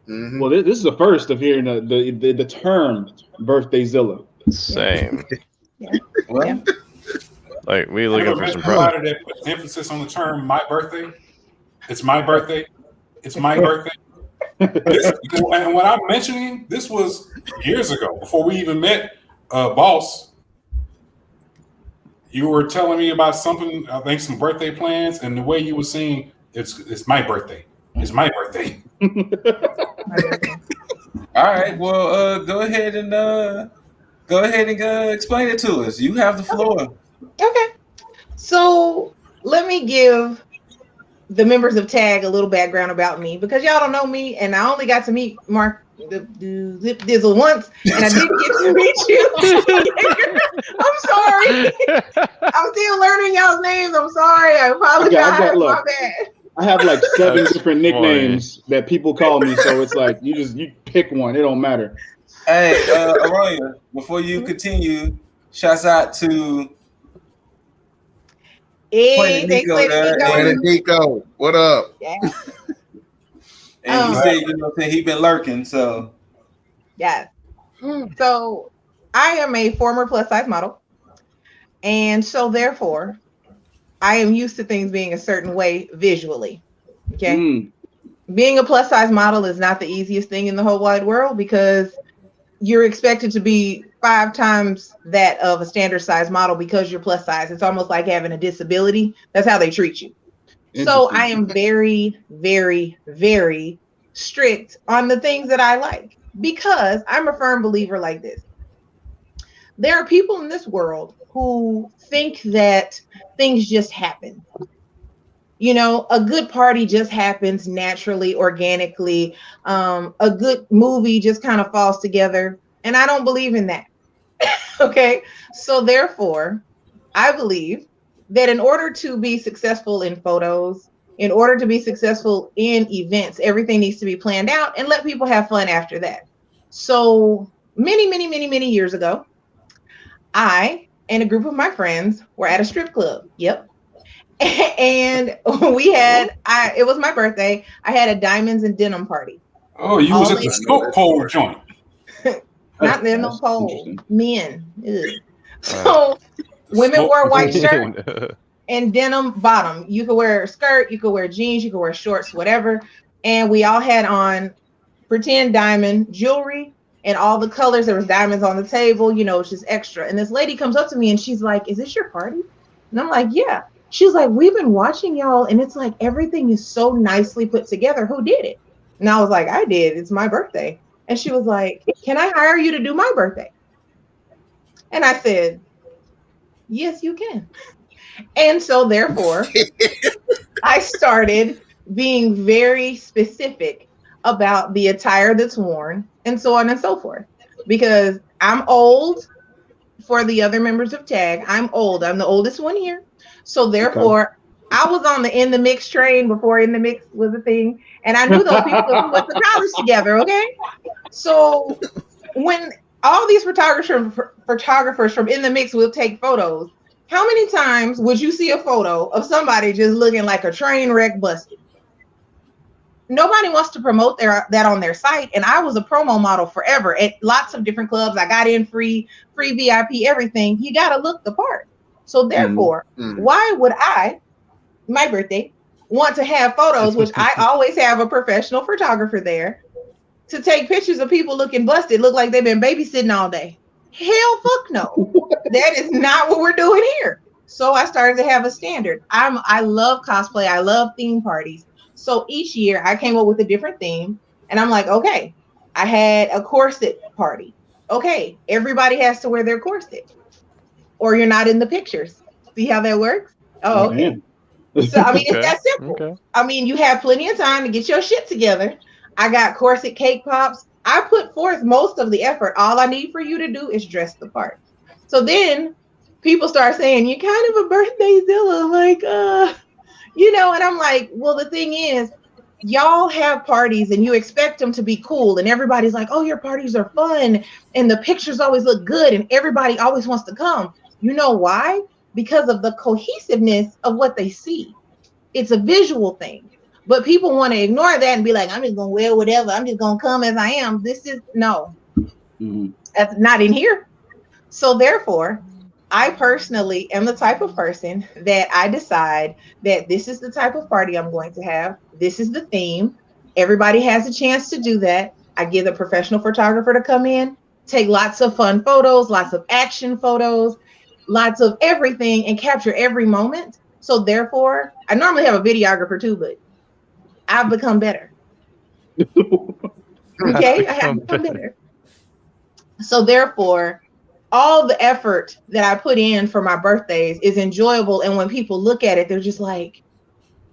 Mhm. Well, this is the first of hearing the term Birthdayzilla. Same. well, Yeah. Like we I looking never for met some somebody that puts emphasis on the term "my birthday." It's my birthday. It's my birthday. And what I'm mentioning, this was years ago before we even met. Boss, you were telling me about something. I think some birthday plans, and the way you were saying it's my birthday. It's my birthday. all right. Well, go ahead and explain it to us. You have the floor. Okay. So let me give the members of TAG a little background about me because y'all don't know me, and I only got to meet Mark the LipDizzle once, and I didn't get to meet you. I'm sorry. I'm still learning y'all's names. I'm sorry. I apologize. I got My look. bad. I have like 7 That's different nicknames that people call me, so it's like you pick one. It don't matter. Hey, Arroyo, before you continue, shouts out to Hey, Planet thanks, Nico Lady there. Nico. Planet Nico, what up? Yeah. And he said, you know, he been lurking, so. Yes. So I am a former plus size model. And so therefore, I am used to things being a certain way visually. Okay. Being a plus size model is not the easiest thing in the whole wide world because you're expected to be 5 times that of a standard size model because you're plus size. It's almost like having a disability. That's how they treat you. So I am very, very, very strict on the things that I like because I'm a firm believer like this. There are people in this world who think that things just happen. You know, a good party just happens naturally, organically. A good movie just kind of falls together. And I don't believe in that. Okay. So therefore, I believe that in order to be successful in photos, in order to be successful in events, everything needs to be planned out and let people have fun after that. So many years ago, I and a group of my friends were at a strip club. Yep. And we had, it was my birthday. I had a diamonds and denim party. Oh, you was at the smoke pole joint. Not there's no pole. Men. Ugh. So women wore white shirt and denim bottom. You could wear a skirt, you could wear jeans, you could wear shorts, whatever. And we all had on pretend diamond jewelry and all the colors. There was diamonds on the table, you know, it's just extra. And this lady comes up to me and she's like, "Is this your party?" And I'm like, "Yeah." She's like, "We've been watching y'all and it's like everything is so nicely put together. Who did it?" And I was like, "I did. It's my birthday." And she was like, "Can I hire you to do my birthday?" And I said, "Yes, you can." And so therefore, I started being very specific about the attire that's worn and so on and so forth. Because I'm old for the other members of TAG. I'm old. I'm the oldest one here. So therefore, I was on the In the Mix train before In the Mix was a thing. And I knew those people who went to college together, okay? So when all these photographers from In the Mix will take photos, how many times would you see a photo of somebody just looking like a train wreck busted? Nobody wants to promote that on their site. And I was a promo model forever at lots of different clubs. I got in free VIP, everything. You got to look the part. So therefore, why would I, my birthday, want to have photos, which I always have a professional photographer there, to take pictures of people looking busted, look like they've been babysitting all day? Hell, fuck no. That is not what we're doing here. So I started to have a standard. I love cosplay. I love theme parties. So each year I came up with a different theme. And I'm like, okay, I had a corset party. Okay, everybody has to wear their corset or you're not in the pictures. See how that works? Oh, okay. So, I mean, it's that simple. Okay. I mean, you have plenty of time to get your shit together. I got corset cake pops. I put forth most of the effort. All I need for you to do is dress the part. So then people start saying, "You're kind of a Birthdayzilla," like, you know, and I'm like, well, the thing is, y'all have parties and you expect them to be cool. And everybody's like, "Oh, your parties are fun. And the pictures always look good. And everybody always wants to come." You know why? Because of the cohesiveness of what they see. It's a visual thing. But people want to ignore that and be like, "I'm just going to wear whatever. I'm just going to come as I am." This is, no. That's not in here. So therefore, I personally am the type of person that I decide that this is the type of party I'm going to have. This is the theme. Everybody has a chance to do that. I give a professional photographer to come in, take lots of fun photos, lots of action photos, lots of everything, and capture every moment. So therefore, I normally have a videographer too, but I've become better. Okay, I have become better. So therefore, all the effort that I put in for my birthdays is enjoyable. And when people look at it, they're just like,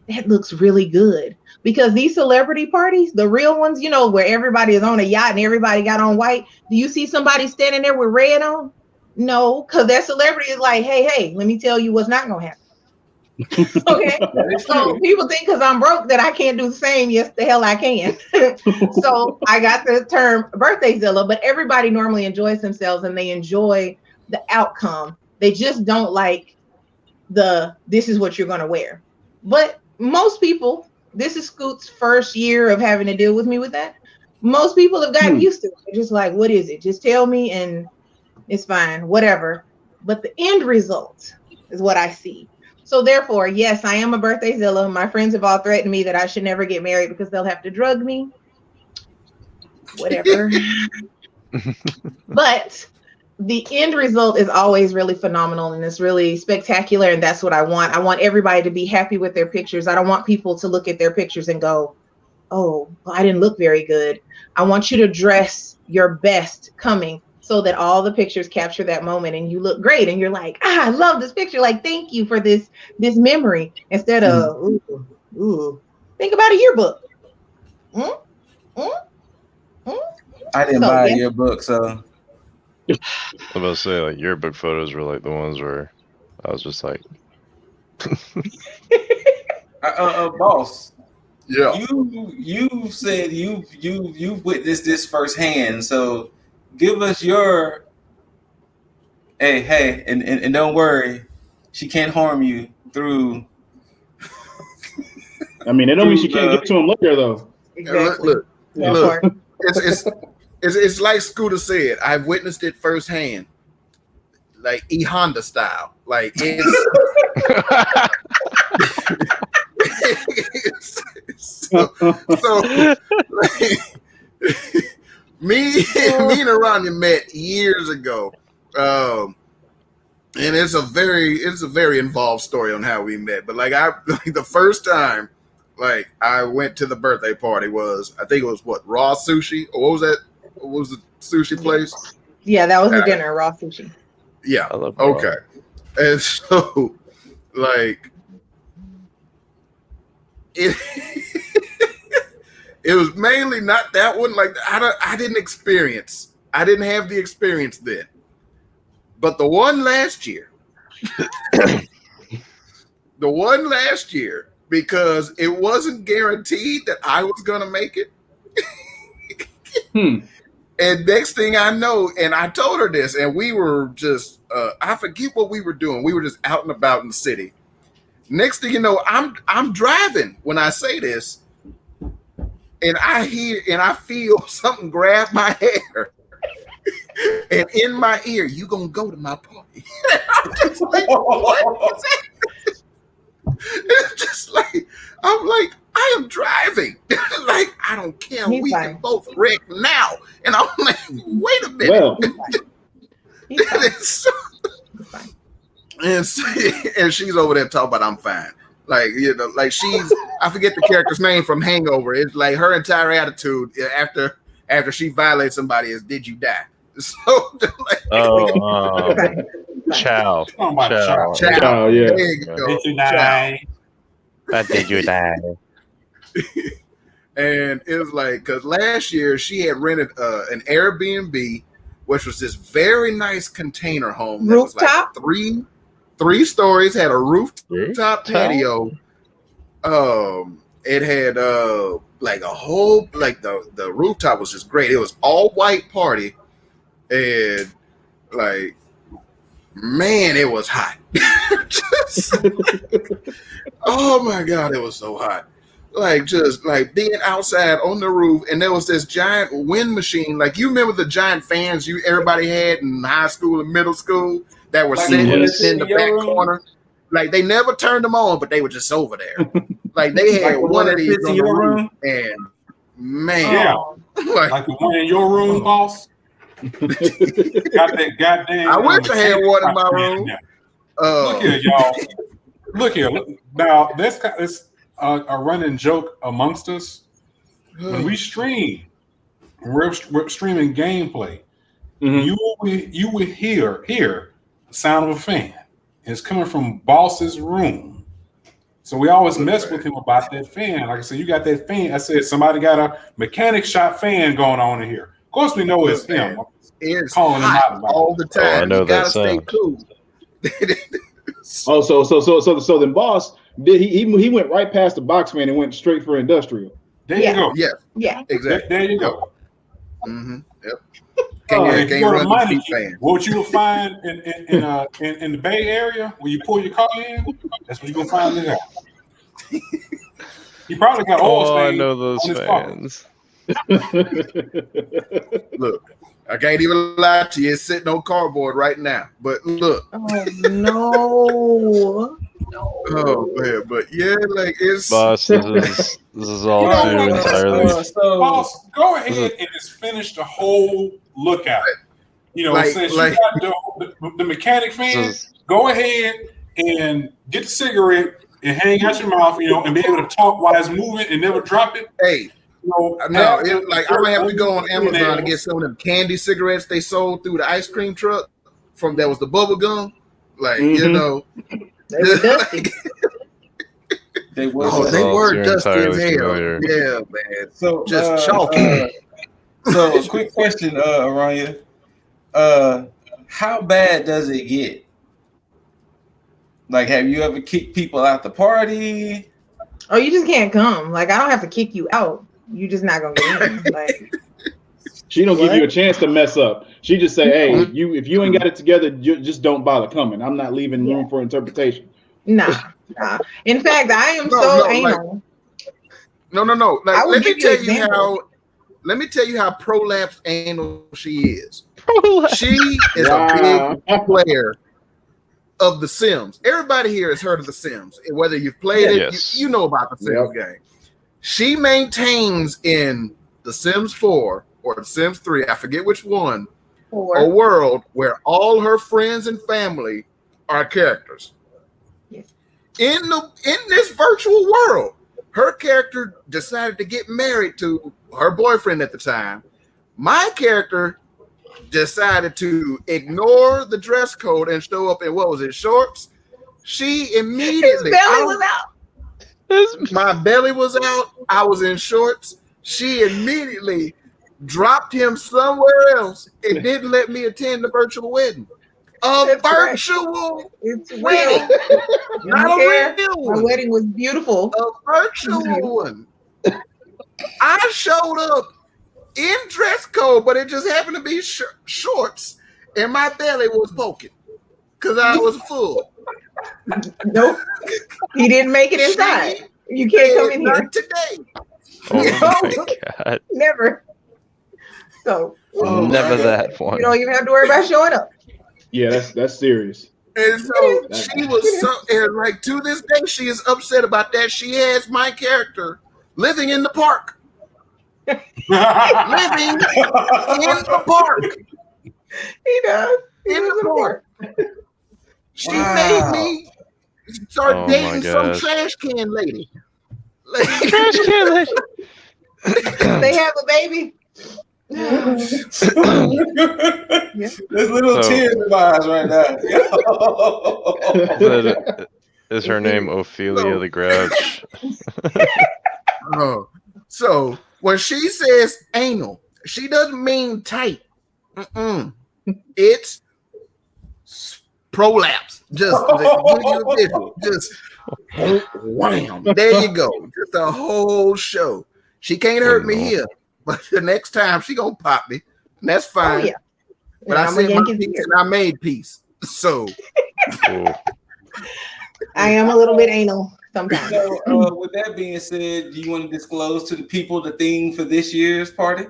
"That looks really good." Because these celebrity parties, the real ones, you know, where everybody is on a yacht and everybody got on white. Do you see somebody standing there with red on? No, because that celebrity is like, hey, let me tell you what's not going to happen. Okay, so people think because I'm broke that I can't do the same. Yes, the hell I can. So I got the term Birthdayzilla, but everybody normally enjoys themselves and they enjoy the outcome. They just don't like this is what you're going to wear. But most people, this is Scoot's first year of having to deal with me with that. Most people have gotten used to it. They're just like, what is it? Just tell me and it's fine, whatever. But the end result is what I see. So therefore, yes, I am a Birthdayzilla. My friends have all threatened me that I should never get married because they'll have to drug me. Whatever. But the end result is always really phenomenal and it's really spectacular. And that's what I want. I want everybody to be happy with their pictures. I don't want people to look at their pictures and go, oh, well, I didn't look very good. I want you to dress your best coming so that all the pictures capture that moment and you look great. And you're like, I love this picture. Like, thank you for this memory. Instead of, ooh. Think about a yearbook. I didn't buy a yearbook, so. I was about to say, like, yearbook photos were like the ones where I was just like, boss. Yeah. You said you've witnessed this firsthand, so give us your hey, and don't worry, she can't harm you through. I mean, it don't mean she can't get to him later though. Exactly. Look. It's like Scooter said. I've witnessed it firsthand, like Honda style. Like it's. So like, me and Erana met years ago, and it's a very involved story on how we met. But like the first time, like I went to the birthday party was, I think it was what, Raw Sushi, or what was that? What was the sushi place? Yeah, that was the dinner, Raw Sushi. Yeah. I love okay. Raw. And so like it was mainly not that one. Like I didn't have the experience then. But the one last year, because it wasn't guaranteed that I was gonna make it. And next thing I know, and I told her this, and we were just I forget what we were doing. We were just out and about in the city. Next thing you know, I'm driving when I say this, and I hear and I feel something grab my hair. And in my ear, you gonna go to my party. I'm just like, what is that? It's just like, I'm like, I am driving. Like, I don't care. We can both wreck now. And I'm like, wait a minute. Well, and she's over there talking about I'm fine. Like, you know, like I forget the character's name from Hangover. It's like her entire attitude after she violates somebody is, did you die? So like, Chow. Chow, yeah. There you go. Did you die? Did you die? And it was like, because last year she had rented an Airbnb, which was this very nice container home. That Rooftop? Was like three stories, had a rooftop patio. It had like a whole, like the rooftop was just great. It was all white party, and like, man, it was hot. Oh my God, it was so hot. Like, just like being outside on the roof, and there was this giant wind machine. Like, you remember the giant fans everybody had in high school and middle school that were sitting in the back corner? Like, they never turned them on, but they were just over there. Like, they had one of these in your room, and man, like the one in your room, boss. Got that goddamn. I wish I had one in my room. Look here, y'all. Look here. Now, it's a running joke amongst us. When we stream, we're streaming gameplay. You would hear the sound of a fan. It's coming from boss's room. So we always mess with him about that fan. Like I said, you got that fan. I said somebody got a mechanic shop fan going on in here. Of course, we know it's him. It's calling him out all the time. I know you gotta that stay sound. cool. Oh, so then boss did he went right past the box man and went straight for industrial. There you go. Yeah. Exactly. There you go. Mm-hmm. Yep. If you go to run money, the fans. what you will find in the Bay Area when you pull your car in, that's what you're gonna find it at. He probably got oil Oh, I stains know those on his car. fans. Look, I can't even lie to you. It's sitting on cardboard right now. But look. Oh no. Oh man, but yeah, like it's Boss, this is all too entirely. Boss, go ahead and just finish the whole lookout. You know, since you got the mechanic fan, go ahead and get the cigarette and hang out your mouth, you know, and be able to talk while it's moving and never drop it. Hey, I'm gonna have to go on Amazon and get some of them candy cigarettes they sold through the ice cream truck from that was the bubble gum. Like, you know. They were dusty. They were dusty as hell. Yeah, man. So just chalky. So a quick question, Aranya. How bad does it get? Like, have you ever kicked people out the party? Oh, you just can't come. Like, I don't have to kick you out. You just not gonna get in. Like, she don't give you a chance to mess up. She just say, "Hey, if you ain't got it together, you just don't bother coming. I'm not leaving room for interpretation." Nah. In fact, I am anal. No. Like, let me tell you how prolapsed anal she is. She is a big player of The Sims. Everybody here has heard of The Sims. Whether you've played it, you know about the Sims game. She maintains in The Sims 4 or The Sims 3, I forget which one, a world where all her friends and family are characters. Yes. In this virtual world, her character decided to get married to her boyfriend at the time. My character decided to ignore the dress code and show up in, what was it, shorts? She immediately... His belly was out. My belly was out. I was in shorts. She immediately dropped him somewhere else and didn't let me attend the virtual wedding. Virtual wedding. Not a real one. My wedding was beautiful. A virtual one. I showed up in dress code, but it just happened to be shorts, and my belly was poking because I was full. Nope. He didn't make it inside. You can't come in here. Not today. Oh my God. Never. So never that one. You don't even have to worry about showing up. Yeah, that's serious. And so she was and like to this day, she is upset about that. She has my character living in the park. Living in the park. He does. In the park. She made me start dating some trash can lady. Trash can lady. They have a baby. There's little tears in my eyes right now. Is her name Ophelia the Grouch? So when she says anal, she doesn't mean tight. It's prolapse. Just wham. There you go. Just a whole show. She can't hurt me here, but the next time she gonna pop me. And that's fine. Oh, yeah. But I said my piece and I made peace. So I am a little bit anal sometimes. So with that being said, do you want to disclose to the people the theme for this year's party?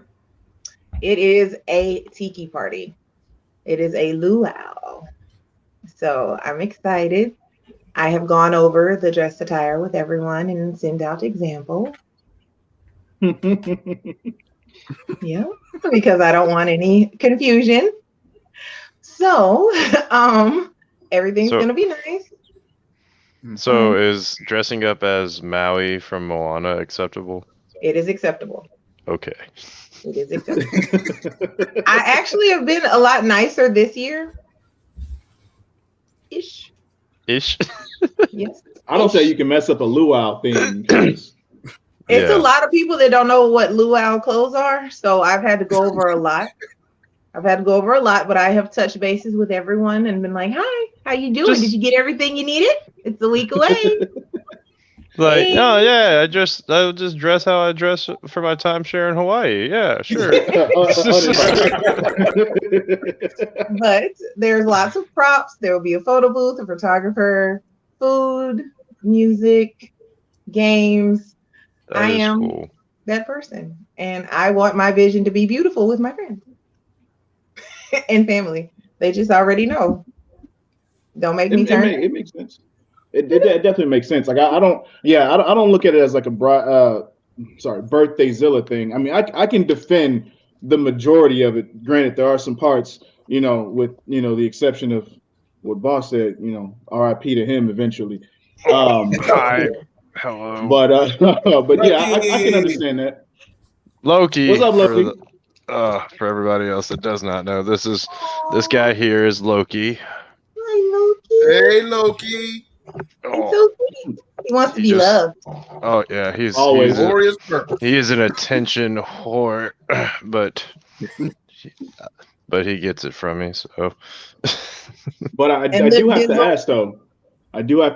It is a tiki party. It is a luau. So I'm excited. I have gone over the dress attire with everyone and sent out examples. Yeah, because I don't want any confusion. So everything's gonna be nice. So is dressing up as Maui from Moana acceptable? It is acceptable. Okay. It is acceptable. I actually have been a lot nicer this year. Ish. Yes. I don't say you can mess up a luau thing. It's a lot of people that don't know what luau clothes are, so I've had to go over a lot. But I have touched bases with everyone and been like, "Hi, How you doing? Did you get everything you needed? It's a week away. Like, oh yeah, I'll just dress how I dress for my timeshare in Hawaii. Yeah, sure. But there's lots of props. There will be a photo booth, a photographer, food, music, games. I am cool. that person, and I want my vision to be beautiful with my friends and family. They just already know. Don't make me turn. It makes sense. It definitely makes sense. Like I don't look at it as like a Birthdayzilla thing. I mean, I can defend the majority of it. Granted, there are some parts, with the exception of what Boss said, R.I.P. to him eventually. Hi. Hello. But yeah, I can understand that. Loki. What's up, Loki? For everybody else that does not know, this guy here is Loki. Hi, Loki. Hey, Loki. It's so sweet. He wants to be loved. Oh yeah, he's always glorious purpose. He is an attention whore, but he gets it from me. So, but I do have to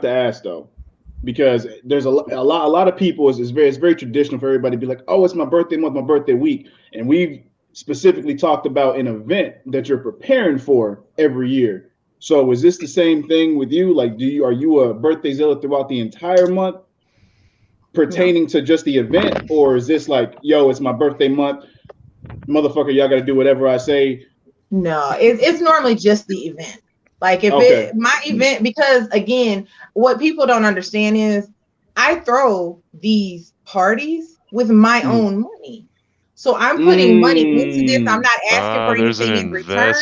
ask though. Because there's a lot of people. It's very traditional for everybody to be like, oh, it's my birthday month, my birthday week, and we've specifically talked about an event that you're preparing for every year. So is this the same thing with you? Like, are you a Birthdayzilla throughout the entire month pertaining to just the event? Or is this like, yo, it's my birthday month, motherfucker, y'all got to do whatever I say? No, it's normally just the event. Like if my event, because again, what people don't understand is I throw these parties with my own money. So I'm putting money into this. I'm not asking for anything in return.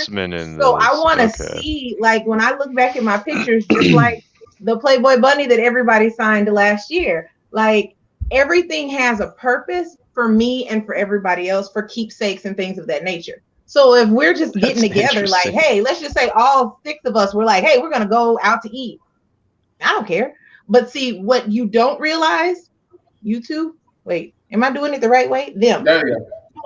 So I want to see, like when I look back at my pictures, just like the Playboy bunny that everybody signed last year, like everything has a purpose for me and for everybody else, for keepsakes and things of that nature. So if we're just getting together, like, hey, let's just say all 6 of us, we're like, hey, we're going to go out to eat. I don't care. But see, what you don't realize, you two, wait, am I doing it the right way? Them.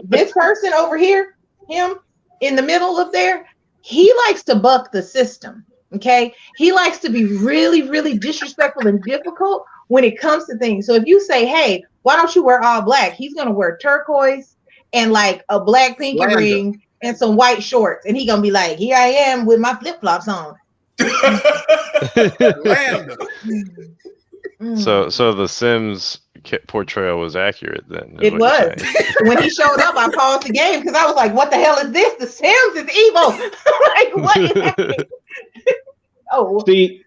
This person over here, him in the middle of there, he likes to buck the system. Okay. He likes to be really, really disrespectful and difficult when it comes to things. So if you say, hey, why don't you wear all black? He's going to wear turquoise and like a black pinky ring and some white shorts. And he going to be like, here I am with my flip-flops on. So the Sims portrayal was accurate then. It was. When he showed up, I paused the game because I was like, what the hell is this? The Sims is evil. Like, what is happening? Oh. See,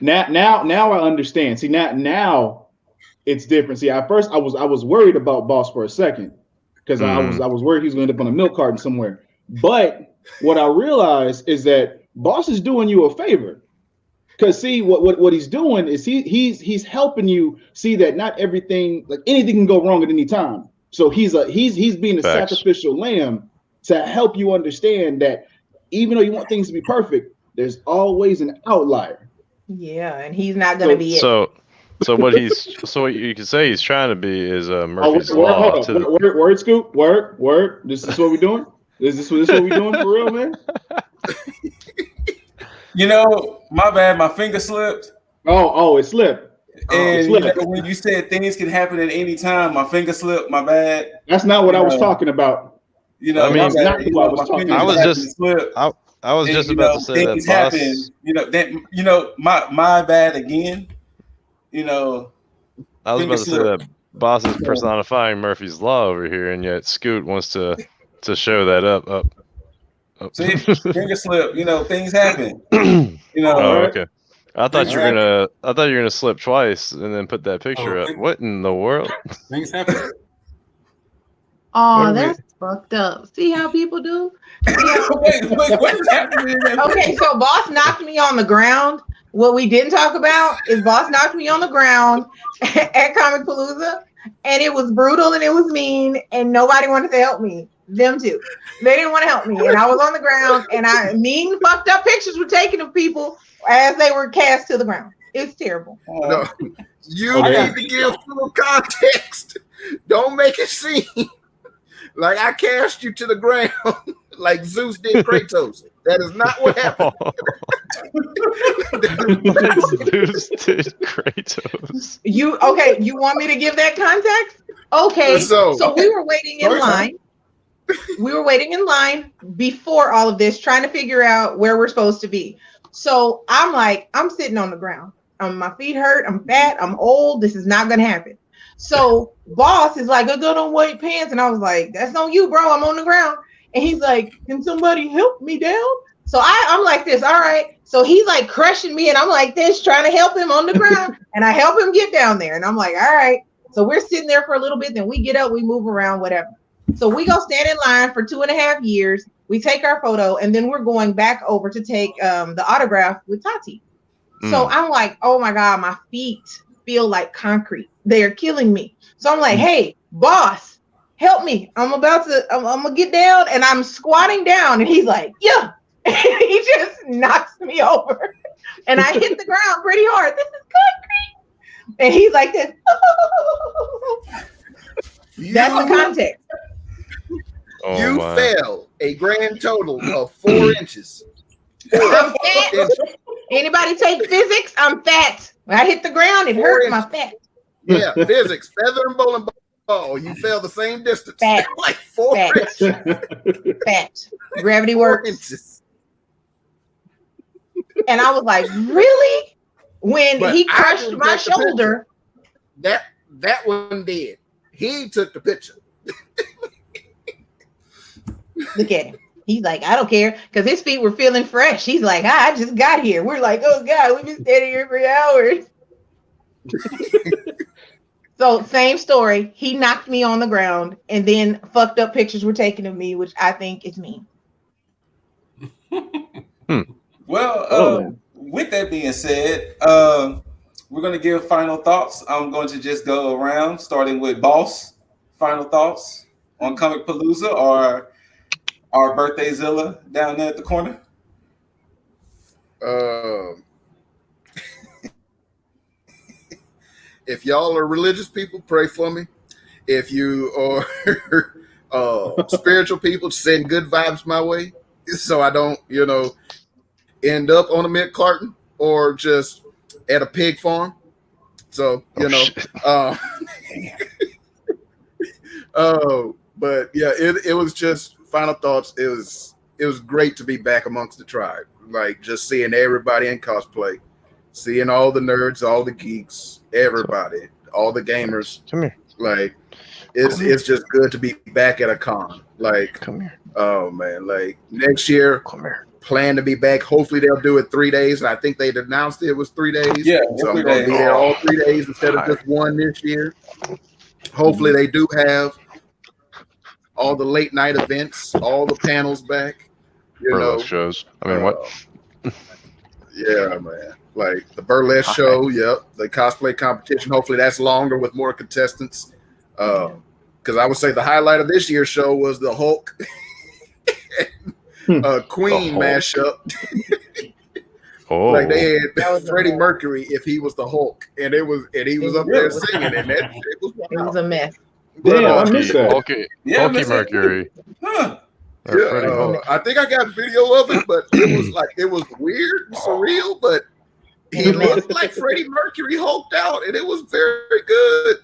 now I understand. See, now it's different. See, at first I was worried about Boss for a second because I was worried he was going to end up on a milk carton somewhere. But what I realized is that Boss is doing you a favor. Because see, what he's doing is he's helping you see that not everything, like anything can go wrong at any time. So he's being a sacrificial lamb to help you understand that even though you want things to be perfect, there's always an outlier. Yeah, and he's not going to be it. So what you can say he's trying to be is Murphy's Law. Word, Scoop, word. This is what we're doing. Is this what we're doing for real, man? You know, my bad. My finger slipped. Oh, it slipped. And you know, when you said things can happen at any time, my finger slipped. My bad. That's not what I was talking about. You know, I mean, that's not what I was talking about. I was just about to say things that happen. You know, my bad again. You know, I was about to say that Boss is personifying Murphy's Law over here, and yet Scoot wants to show that up. See, finger slip. You know, things happen. You know. Oh, okay. I thought you were gonna slip twice and then put that picture up. What in the world? Things happen. Oh, that's fucked up. See how people do? Wait, what's happening? Okay, so Boss knocked me on the ground. What we didn't talk about is Boss knocked me on the ground at Comicpalooza, and it was brutal and it was mean, and nobody wanted to help me. Them too. They didn't want to help me, and I was on the ground, and mean, fucked up pictures were taken of people as they were cast to the ground. It's terrible. No, you need to give full context. Don't make it seem like I cast you to the ground. like Zeus did Kratos. That is not what happened. Zeus did Kratos. You want me to give that context? Okay. So we were waiting in line. We were waiting in line before all of this, trying to figure out where we're supposed to be. So I'm sitting on the ground. My feet hurt. I'm fat. I'm old. This is not going to happen. So boss is like, I got on white pants. And I was like, that's on you, bro. I'm on the ground. And he's like, can somebody help me down? So I'm like this. All right. So he's like crushing me. And I'm like this, trying to help him on the ground. And I help him get down there. And I'm like, all right. So we're sitting there for a little bit. Then we get up, we move around, whatever. So we go stand in line for 2.5 years. We take our photo. And then we're going back over to take the autograph with Tati. So I'm like, oh my God, my feet feel like concrete. They're killing me. So I'm like, hey, boss, help me. I'm gonna get down, and I'm squatting down. And he's like, yeah. And he just knocks me over. And I hit the ground pretty hard. This is concrete. And he's like this. That's the context. You fell a grand total of 4 inches. I'm fat. Anybody take physics? I'm fat. When I hit the ground, it hurt my fat. Yeah, physics, feather and bowling ball. You fell the same distance. Fat. Like 4 inches. Fat. Gravity works. And I was like, really? When he crushed my shoulder. That one did. He took the picture. Look at him. He's like, I don't care, because his feet were feeling fresh. He's like, I just got here. We're like, oh God, we've been standing here for hours. So same story. He knocked me on the ground, and then fucked up pictures were taken of me, which I think is mean. Well, with that being said, we're going to give final thoughts. I'm going to just go around, starting with Boss. Final thoughts on Comicpalooza or our Birthdayzilla down there at the corner? If y'all are religious people, pray for me. If you are spiritual people, send good vibes my way, so I don't, end up on a milk carton or just at a pig farm. So, but yeah, it was just final thoughts. It was great to be back amongst the tribe. Like just seeing everybody in cosplay, seeing all the nerds, all the geeks, everybody, all the gamers. Come here. Like it's just good to be back at a con. Like, come here. Oh man, like next year, come here. Plan to be back. Hopefully they'll do it 3 days. And I think they announced it was 3 days. Yeah, so I'm going to be there all 3 days instead of just one this year. Hopefully they do have all the late night events, all the panels back. Burlesque shows. I mean, what? Yeah, man. Like the burlesque show. Yep. The cosplay competition. Hopefully that's longer with more contestants. Because I would say the highlight of this year's show was the Hulk Queen mashup. Like they had Freddie Mercury if he was the Hulk, and he was up there singing, and that shit was wild. It was a mess. Damn, I missed that. Hulky Mercury. Huh. Yeah, I think I got video of it, but it was weird, surreal, but he looked like Freddie Mercury hulked out, and it was very good.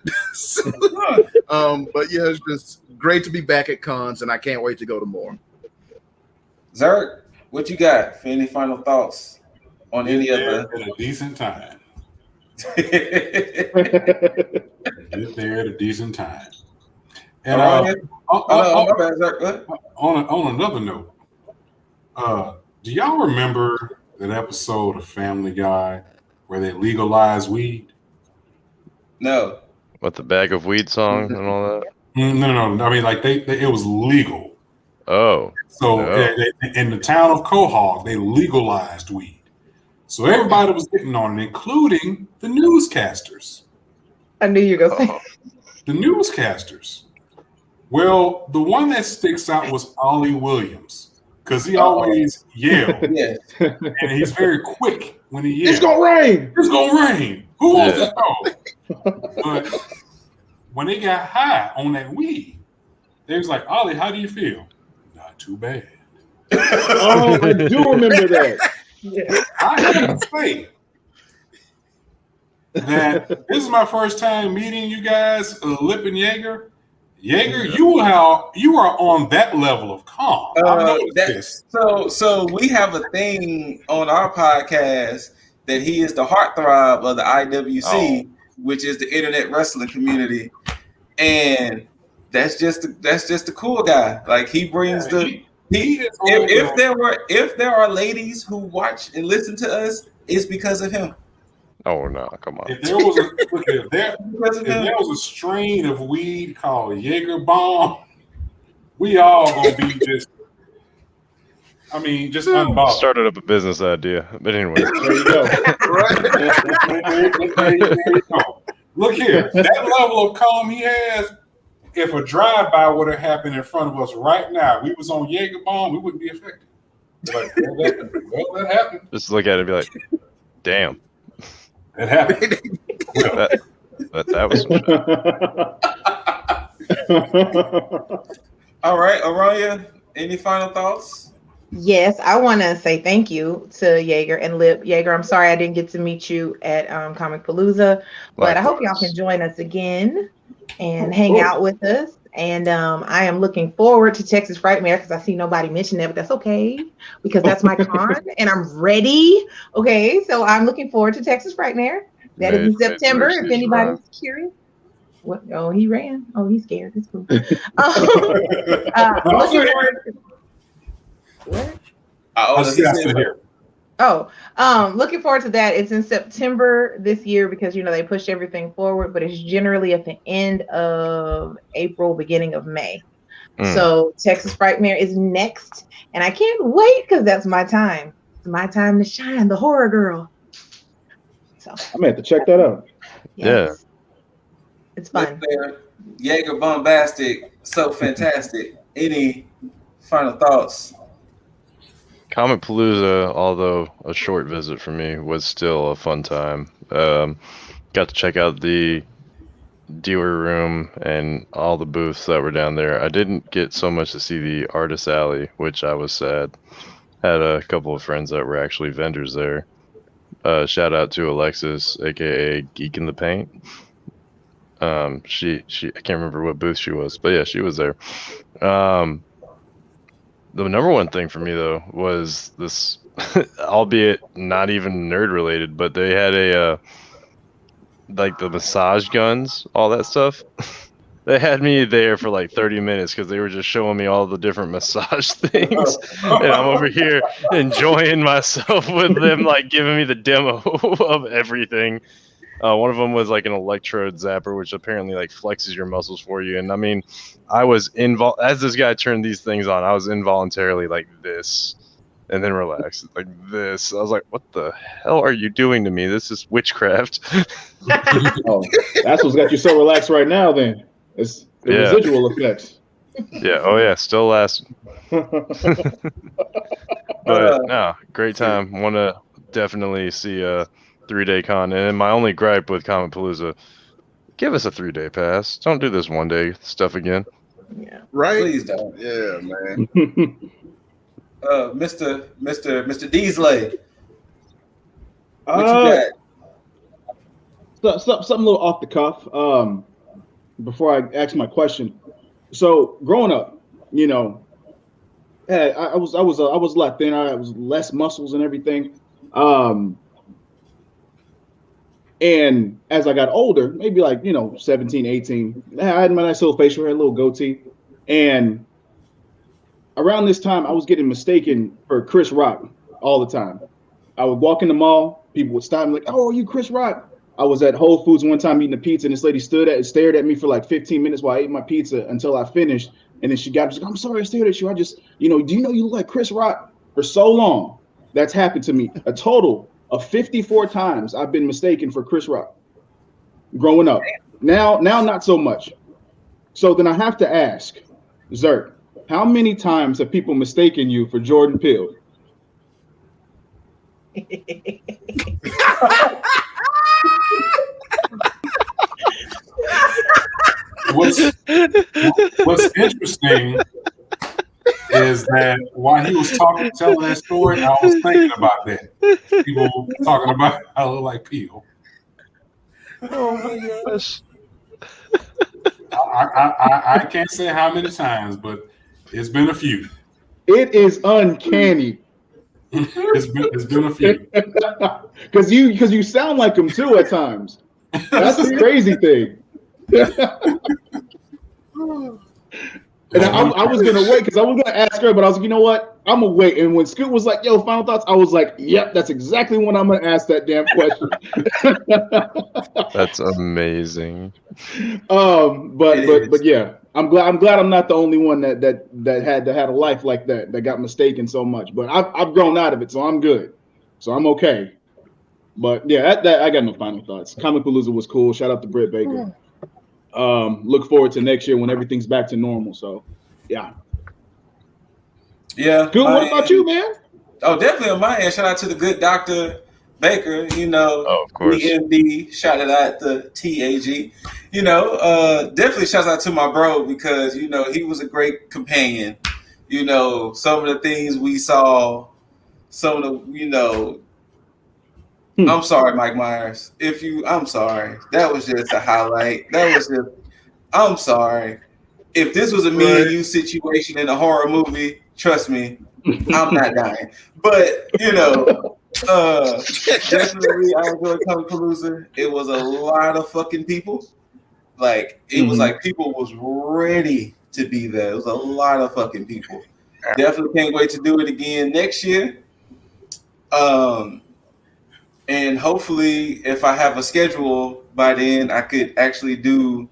But yeah, it's just great to be back at cons, and I can't wait to go to more. Zerk, what you got for any final thoughts on any of the? At a decent time. Get there at a decent time. And on another note, do y'all remember that episode of Family Guy where they legalized weed? No. What, the bag of weed song and all that? No. I mean, like it was legal. Oh. So in the town of Quahog, they legalized weed. So everybody was getting on it, including the newscasters. I knew you were going to say. The newscasters. Well, the one that sticks out was Ollie Williams because he always yelled. Yeah. And he's very quick when he yells. It's going to rain. It's going to rain. Who wants to know? But when they got high on that weed, they was like, Ollie, how do you feel? Not too bad. Oh, I do remember that. Yeah. I have to say that this is my first time meeting you guys, Lip and Yeager. Yeager, you are on that level of calm. I've noticed this. So we have a thing on our podcast that he is the heartthrob of the IWC, which is the internet wrestling community, and that's just the cool guy. Like he brings if there are ladies who watch and listen to us, it's because of him. Oh no, come on. If there was a strain of weed called YeagerBomb, we all gonna be just unbothered. Started up a business idea, but anyway. There you go. There you go. Look here, that level of calm he has. If a drive-by would have happened in front of us right now, we was on YeagerBomb, we wouldn't be affected. Like, that happened. Just look at it and be like, damn. It happened. That was. All right, Araya, any final thoughts? Yes, I want to say thank you to Yeager and Lip. Yeager, I'm sorry I didn't get to meet you at Comicpalooza, but I hope y'all can join us again and hang out with us. And I am looking forward to Texas Frightmare because I see nobody mention that, but that's okay because that's my con and I'm ready. Okay, so I'm looking forward to Texas Frightmare. That is in September. If anybody's curious. What? Oh, he ran. Oh, he's scared. It's cool. Looking forward to, what? Looking forward to that. It's in September this year because they push everything forward, but it's generally at the end of April, beginning of May. So Texas Frightmare is next, and I can't wait because that's my time. It's my time to shine, the horror girl. So I'm gonna have to check that out. Yes. It's fun. YeagerBombastik, so fantastic. Any final thoughts? Comicpalooza, although a short visit for me, was still a fun time. Got to check out the dealer room and all the booths that were down there. I didn't get so much to see the artist alley, which I was sad. Had a couple of friends that were actually vendors there. Shout out to Alexis, aka Geek in the Paint. She I can't remember what booth she was, but yeah, she was there. The number one thing for me though was this, albeit not even nerd related, but they had a like the massage guns, all that stuff. They had me there for like 30 minutes because they were just showing me all the different massage things, and I'm over here enjoying myself with them, like giving me the demo of everything. One of them was like an electrode zapper, which apparently like flexes your muscles for you. And I mean, I was as this guy turned these things on, I was involuntarily like this, and then relaxed like this. I was like, "What the hell are you doing to me? This is witchcraft." Oh, that's what's got you so relaxed right now. Then it's the residual effects. Yeah. Oh yeah. Still lasting. But no, great time. Want to definitely see a 3-day con. And my only gripe with Comicpalooza, give us a 3-day pass. Don't do this 1-day stuff again. Yeah. Right? Please don't. Yeah, man. Mr. Deasley. What you got? Something a little off the cuff. Before I ask my question. So growing up, I was a lot thinner. I was less muscles and everything. And as I got older, maybe like, 17, 18, I had my nice little facial hair, a little goatee. And around this time, I was getting mistaken for Chris Rock all the time. I would walk in the mall, people would stop me like, "Oh, are you Chris Rock?" I was at Whole Foods one time eating a pizza, and this lady stared at me for like 15 minutes while I ate my pizza until I finished. And then she got up, she's like, "I'm sorry I stared at you. I just, do you know you look like Chris Rock?" For so long, that's happened to me. A total of 54 times I've been mistaken for Chris Rock growing up. Now not so much. So then I have to ask, Zert, how many times have people mistaken you for Jordan Peele? What's interesting is that while he was telling that story, I was thinking about that. People talking about I look like Peel. Oh my gosh. I can't say how many times, but it's been a few. It is uncanny. It's been a few. Because you sound like him too at times. That's the crazy thing. And I was gonna wait because I was gonna ask her, but I was like, you know what? I'm gonna wait. And when Scoot was like, "Yo, final thoughts," I was like, "Yep, that's exactly when I'm gonna ask that damn question." That's amazing. But yeah, I'm glad I'm not the only one that had a life like that got mistaken so much. But I've grown out of it, so I'm good. So I'm okay. But yeah, that I got no final thoughts. Comicpalooza was cool. Shout out to Britt Baker. Look forward to next year when everything's back to normal. So yeah. Yeah. Good. What about you, man? Oh, definitely on my end. Shout out to the good Dr. Baker, you know, Oh, of course. DMD, shout out to T.A.G. You know, definitely shout out to my bro because, you know, he was a great companion. You know, some of the things we saw, some of the, you know, I'm sorry, Mike Myers. I'm sorry. That was just a highlight. I'm sorry. If this was a me and you situation in a horror movie, trust me, I'm not dying. But, you know, definitely I enjoyed Comicpalooza. It was a lot of fucking people. Like, it was like people was ready to be there. It was a lot of fucking people. Definitely can't wait to do it again next year. And hopefully, if I have a schedule by then, I could actually do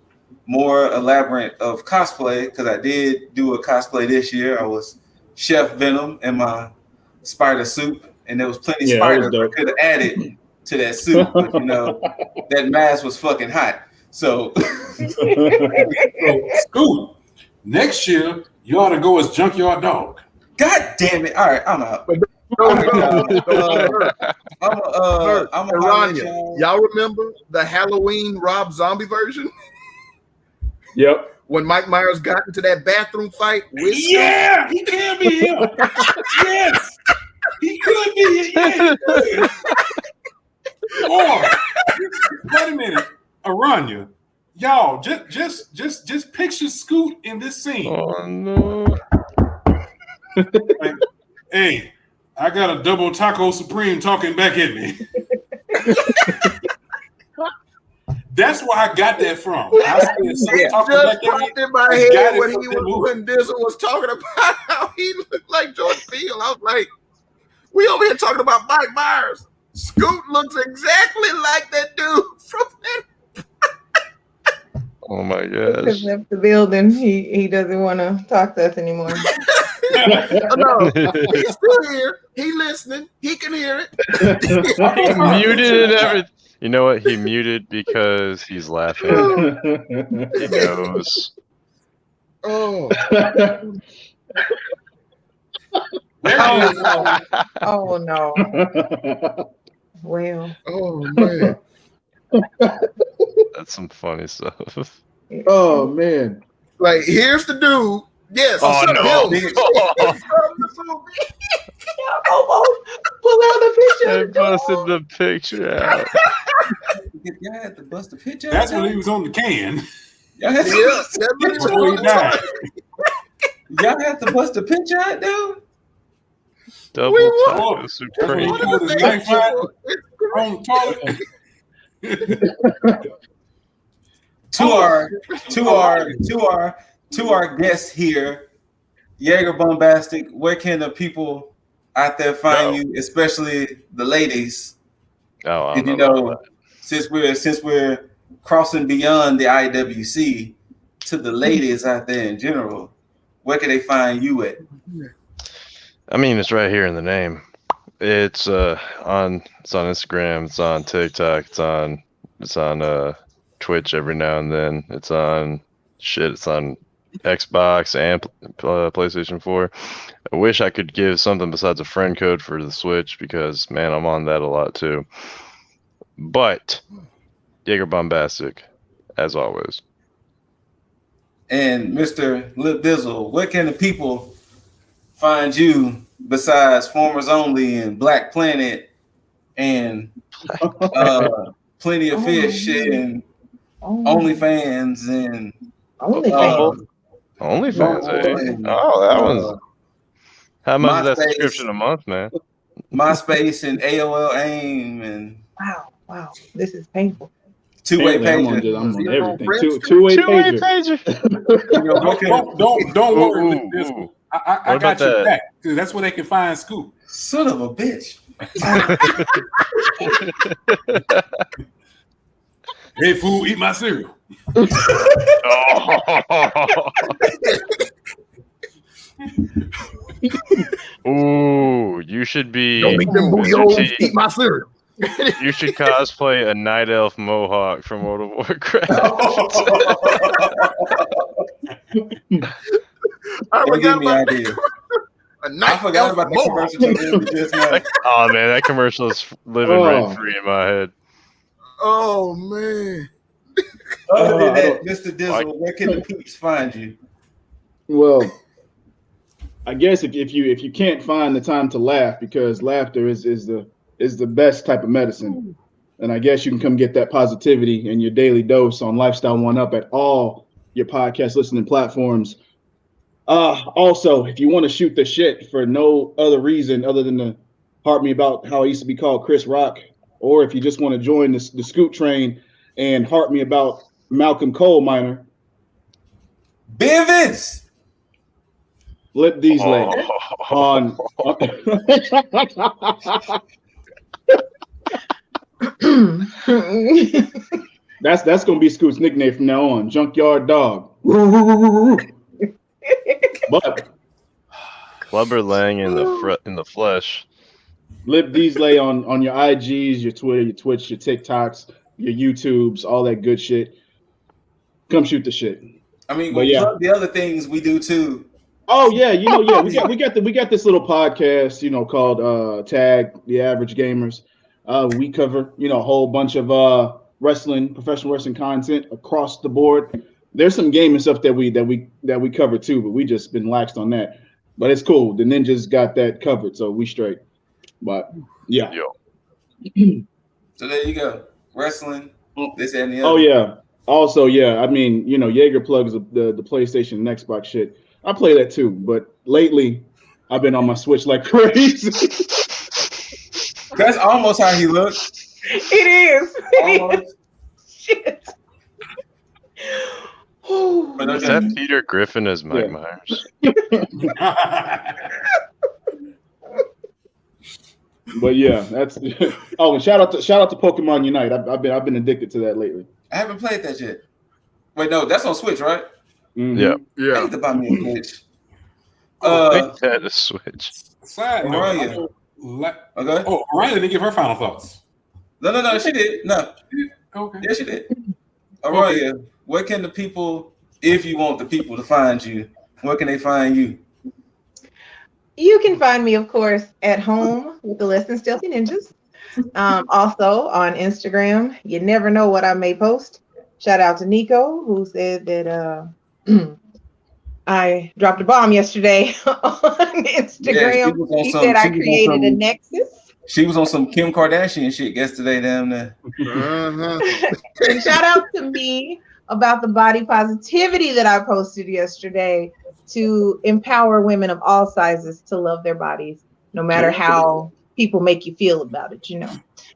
more elaborate of cosplay because I did do a cosplay this year. I was Chef Venom in my spider suit, and there was plenty of spiders I could have added to that suit, but you know, that mask was fucking hot. So, Scoot, next year you ought to go as Junkyard Dog. God damn it! All right, I'm out. Erana, y'all remember the Halloween Rob Zombie version? Yep. When Mike Myers got into that bathroom fight with Yeah, he can be him. Yes, he could be. Yeah, he could. Or, wait a minute, Aranya, y'all just picture Scoot in this scene. Oh no! Like, hey, I got a double taco supreme talking back at me. That's where I got that from. I said, talking just back at me, popped in my head when Dizzle was talking about how he looked like George Peele. I was like, we over here talking about Mike Myers. Scoot looks exactly like that dude from that. Oh my gosh! He left the building. He doesn't want to talk to us anymore. No, he's still here. He listening. He can hear it. Muted and everything. You know what? He muted because he's laughing. He knows. Oh. Oh no. Well. Oh man. That's some funny stuff. Oh man. Like, here's the dude. Yes. Oh no. Pull out the picture. I busted the picture out. Y'all had to bust the picture out. That's when he was on the can. Y'all had to bust the picture out, dude. Double taco supreme. On the toilet. To our guests here, YeagerBombastik, where can the people out there find you, especially the ladies? Oh, and you know, since we're crossing beyond the IWC to the ladies out there in general, where can they find you at? I mean, it's right here in the name. It's on Instagram, it's on TikTok, it's on Twitch every now and then. It's on Xbox and PlayStation 4. I wish I could give something besides a friend code for the Switch because, man, I'm on that a lot too. But YeagerBombastik, as always. And Mr. LipDizzle, where can the people find you besides Formers Only and Black Planet and Plenty of Fish and OnlyFans and OnlyFans. OnlyFans, eh? Oh, that one's. How much is that subscription a month, man? MySpace and AOL AIM and wow, this is painful. Two-way pager. I'm on everything. Two-way pager. Don't worry, LipDizzle. I got your back. That's where they can find Scoop. Son of a bitch. Hey, fool, eat my cereal. Ooh, you should be. Don't make them booty holes eat my cereal. You should cosplay a night elf mohawk from World of Warcraft. I forgot about the commercial just now. Oh man, that commercial is living rent free in my head. Oh man. Other than that, Mr. Dizzle, where can the peeps find you? Well, I guess if you can't find the time to laugh, because laughter is the best type of medicine, and I guess you can come get that positivity and your daily dose on Lifestyle 1UP at all your podcast listening platforms. Also, if you want to shoot the shit for no other reason other than to harp me about how I used to be called Chris Rock, or if you just want to join the Scoot train and harp me about Malcolm Coal Miner, Ben Vince, LipDizzle on. That's gonna be Scoot's nickname from now on. Junkyard Dog. But Clubber Lang in the flesh. LipDizzle on your IGs, your Twitter, your Twitch, your TikToks, your YouTubes, all that good shit. Come shoot the shit. I mean, we'll plug the other things we do too. Oh yeah, we got this little podcast, called T.A.G, TheAverageGamers. We cover, a whole bunch of professional wrestling content across the board. There's some gaming stuff that we cover too, but we just been laxed on that. But it's cool. The ninjas got that covered, so we straight. But yeah. So there you go. Wrestling, this and the other. Oh yeah. Also, yeah. I mean, Jaeger plugs the PlayStation and Xbox shit. I play that too, but lately I've been on my Switch like crazy. That's almost how he looks. It is. Almost. Shit. Is that Peter Griffin as Mike Myers? But yeah, that's. Oh, and shout out to Pokemon Unite. I've been addicted to that lately. I haven't played that yet. Wait, no, that's on Switch, right? Mm-hmm. Yeah. I need to buy me a Switch. That is Switch. Side note. Okay. Oh, Ryan didn't give her final thoughts. No, she did. No. Okay. Yeah, she did. Aurelia, where can the people, if you want the people to find you, where can they find you? You can find me, of course, at home with the Less Than Stealthy Ninjas. Also on Instagram. You never know what I may post. Shout out to Nico, who said that I dropped a bomb yesterday on Instagram. Yeah, he said I created a nexus. She was on some Kim Kardashian shit yesterday down there. And shout out to me about the body positivity that I posted yesterday to empower women of all sizes to love their bodies, no matter how people make you feel about it,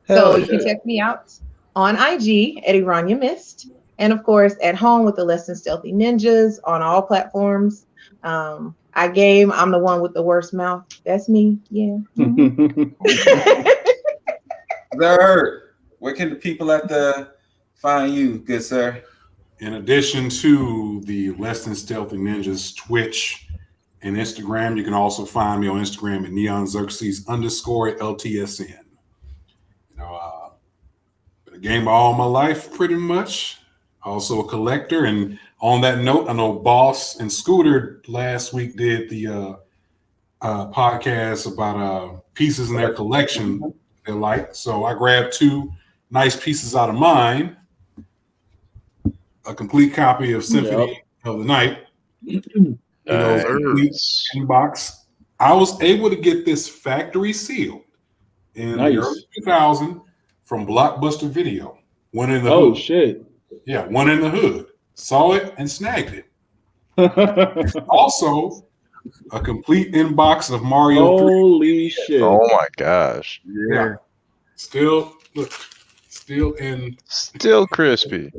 So you can check me out on IG at Erana Mist, and of course at home with the Less Than Stealthy Ninjas on all platforms. I game. I'm the one with the worst mouth. That's me. Yeah. Sir, where can the people out there find you, good sir? In addition to the Less Than Stealthy Ninjas Twitch and Instagram, you can also find me on Instagram at neonxerxes_LTSN. Been a gamer all my life, pretty much. Also a collector. And on that note, I know Boss and Scooter last week did the podcast about pieces in their collection they like. So I grabbed 2 nice pieces out of mine. A complete copy of Symphony of the Night. Complete box. I was able to get this factory sealed in the early 2000s from Blockbuster Video. One in the hood. Oh shit! Yeah, one in the hood. Saw it and snagged it. Also, a complete inbox of Mario 3. Holy shit! Oh my gosh! Yeah. Still crispy.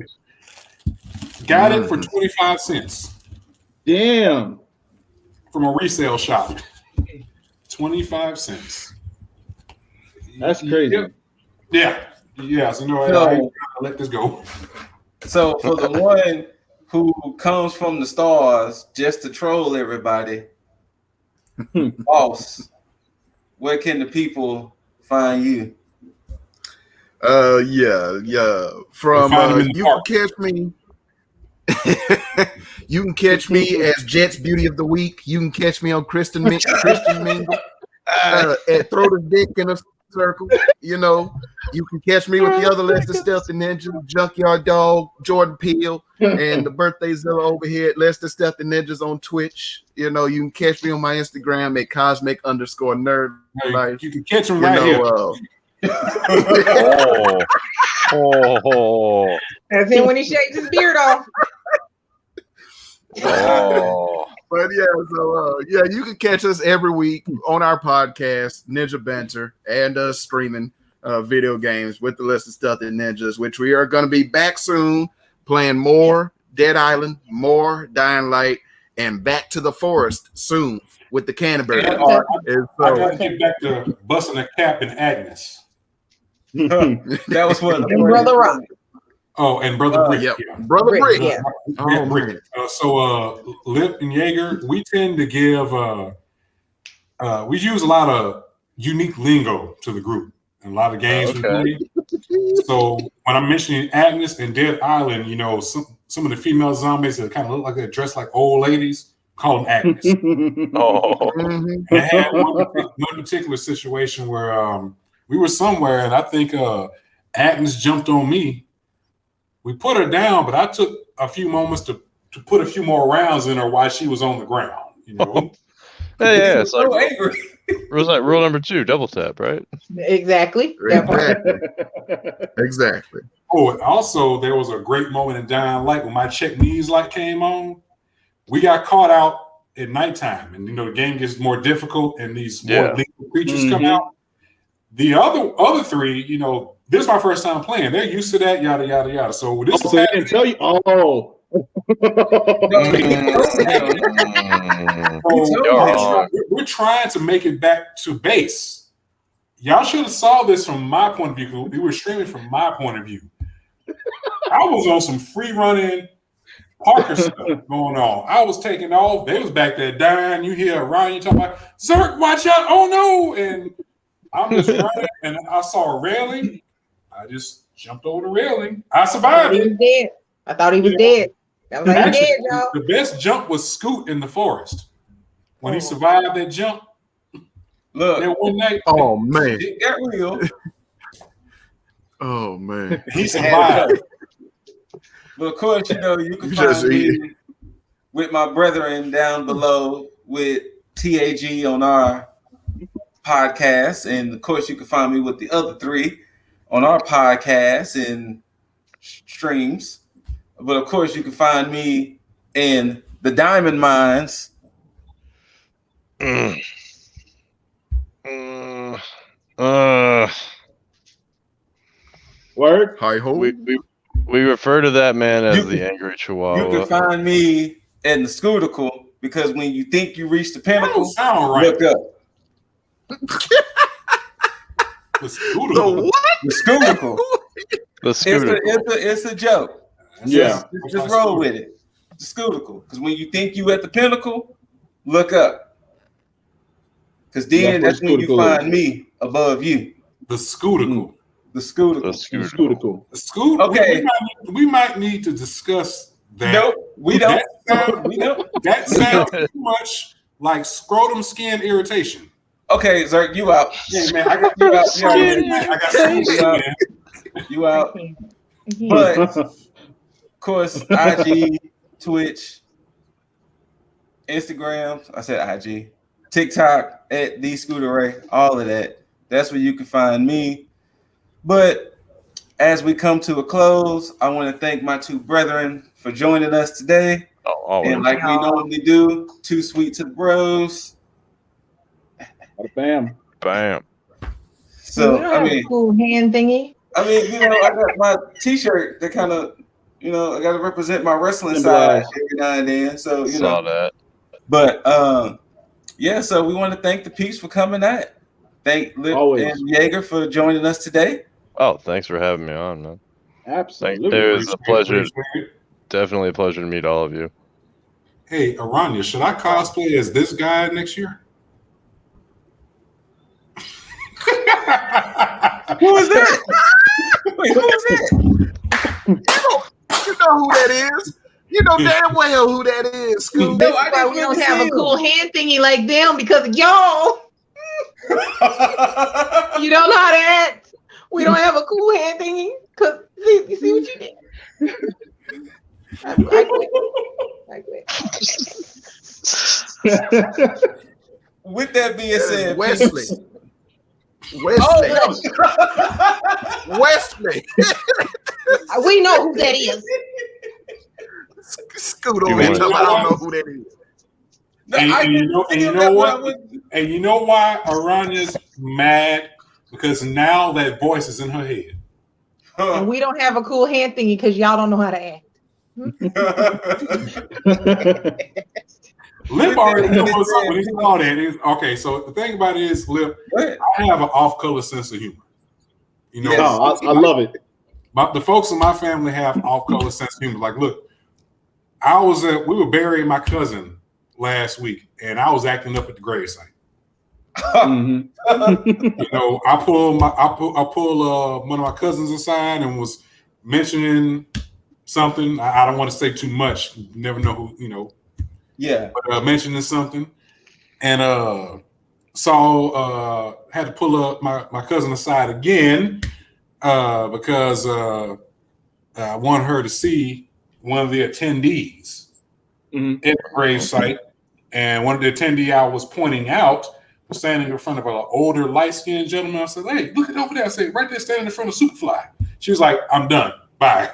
Got it for 25 cents. Damn. From a resale shop. 25 cents. That's crazy. Yeah. So no, I gotta let this go. So for the one who comes from the stars just to troll everybody, boss, where can the people find you? Yeah. From you can catch me. You can catch me as Jet's Beauty of the Week. You can catch me on Christian Mingle. At Throw the Dick in a Circle. You know, you can catch me with the other Less Than Stealthy Ninjas, Junkyard Dog, Jordan Peele, and the Birthdayzilla over here at Less Than Stealthy Ninjas on Twitch. You know, you can catch me on my Instagram at Cosmic_Nerd Life. You can catch him right here. That's him when he shakes his beard off. But yeah, you can catch us every week on our podcast, Ninja Banter, and streaming video games with the Less Than Stealthy Ninjas, which we are going to be back soon, playing more Dead Island, more Dying Light, and Back to the Forest soon with the Canterbury. I got to get back to busting a cap in Agnes. That was what Brother Rock. Oh, and Brother Brick. Yep. Yeah. Brother Brick. Yeah. Brick. So Lip and Yeager, we tend to give we use a lot of unique lingo to the group and a lot of games we play. So when I'm mentioning Agnes and Dead Island, you know, some of the female zombies that kind of look like they're dressed like old ladies, call them Agnes. And I had one particular situation where we were somewhere and I think Agnes jumped on me. We put her down, but I took a few moments to put a few more rounds in her while she was on the ground. You know, yeah, it's like angry. Rule number 2, double tap, right? Exactly. Exactly. Oh, and also there was a great moment in Dying Light when my check knees light came on. We got caught out at nighttime, and you know the game gets more difficult, and these more lethal creatures come out. The other three, you know. This is my first time playing. They're used to that, yada yada yada. So this is I can tell you. We're trying to make it back to base. Y'all should have saw this from my point of view. We were streaming from my point of view. I was on some free running Parker stuff going on. I was taking off. They was back there dying. You hear Ryan talking about Zerk, watch out! Oh no! And I'm just running, and I saw a railing. I just jumped over the railing. I survived it. He was dead. I thought he was dead. I was like, dead, y'all. The best jump was Scoot in the forest. When he survived that jump, look, that one night, oh man, it got real. Oh man, he survived. But of course, you know, you can find me with my brethren down below with T.A.G on our podcast, and of course, you can find me with the other 3 on our podcast and streams. But of course, you can find me in the Diamond Mines. Word. Hi ho. We refer to that man as the Angry Chihuahua. You can find me in the Scootical, because when you think you reach the pinnacle, sound right. look up. The Scootical. The what? The Scootical. The Scootical. It's a joke. Yeah. Just roll with it. The Scootical. Because when you think you at the pinnacle, look up. Because then that's when you find me above you. The Scootical. The Scootical. The Scoot. Okay. We might need to discuss that. Nope, we don't. We don't. That sounds too much like scrotum skin irritation. Okay, Zerk, you out. Yeah, man, I got you out. I got you out. But of course, IG, Twitch, Instagram. I said IG, TikTok at TheScooterRay, all of that. That's where you can find me. But as we come to a close, I want to thank my two brethren for joining us today. And like we normally do, too sweet to the bros. Bam. Bam. So I mean, a cool hand thingy. I mean, you know, I got my T-shirt that kind of, you know, I got to represent my wrestling side every now and then. So you know that. But yeah, so we want to thank the peeps for coming out. Thank Lip and Yeager for joining us today. Oh, thanks for having me on, man. Absolutely. It was a pleasure. Definitely a pleasure to meet all of you. Hey, Erana, should I cosplay as this guy next year? Who is that? Wait, who is that? You know who that is. You know damn well who that is, Scoot. That's why we don't have a cool hand thingy like them, because of y'all. You don't know how to act. We don't have a cool hand thingy. Cause you see what you did. I quit. With that being said, Wesley. Oh, Wesley. We know who that is. Scoot over here. I don't know who that is. No, and you know what? And you know why Arana's mad? Because now that voice is in her head. And we don't have a cool hand thingy because y'all don't know how to act. Lip already knows what's up when he saw that. Okay, so the thing about it is, Lip, I have an off-color sense of humor. You know, I love it. But the folks in my family have off-color sense of humor. Like, look, we were burying my cousin last week, and I was acting up at the gravesite. You know, I pulled one of my cousins aside and was mentioning something. I don't want to say too much. You never know who, you know. Yeah. But mentioning something, and had to pull up my cousin aside again because I wanted her to see one of the attendees at the grave site, and one of the attendees I was pointing out was standing in front of an older, light-skinned gentleman. I said, "Hey, look at over there." I said, "Right there, standing in front of Superfly." She was like, "I'm done. Bye."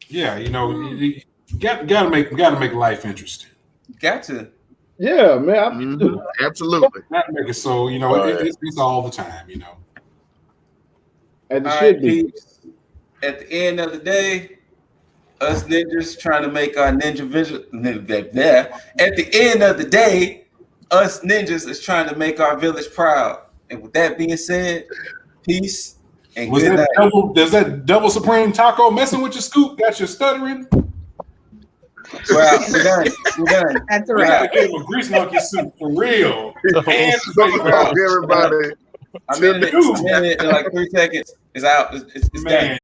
Yeah, you know, you gotta make life interesting. Got to. Yeah, man. Absolutely. Gotta make it so, you know, it's all the time, you know. And it should be. At the end of the day, us ninjas trying to make our ninja village. At the end of the day, us ninjas is trying to make our village proud. And with that being said, peace and Was good that night. does that double supreme taco messing with your scoop? Got you stuttering? Well, we're done. That's We right. gotta give him a grease monkey soup for real. Everybody. I'm in it in like 3 seconds. It's out. It's done.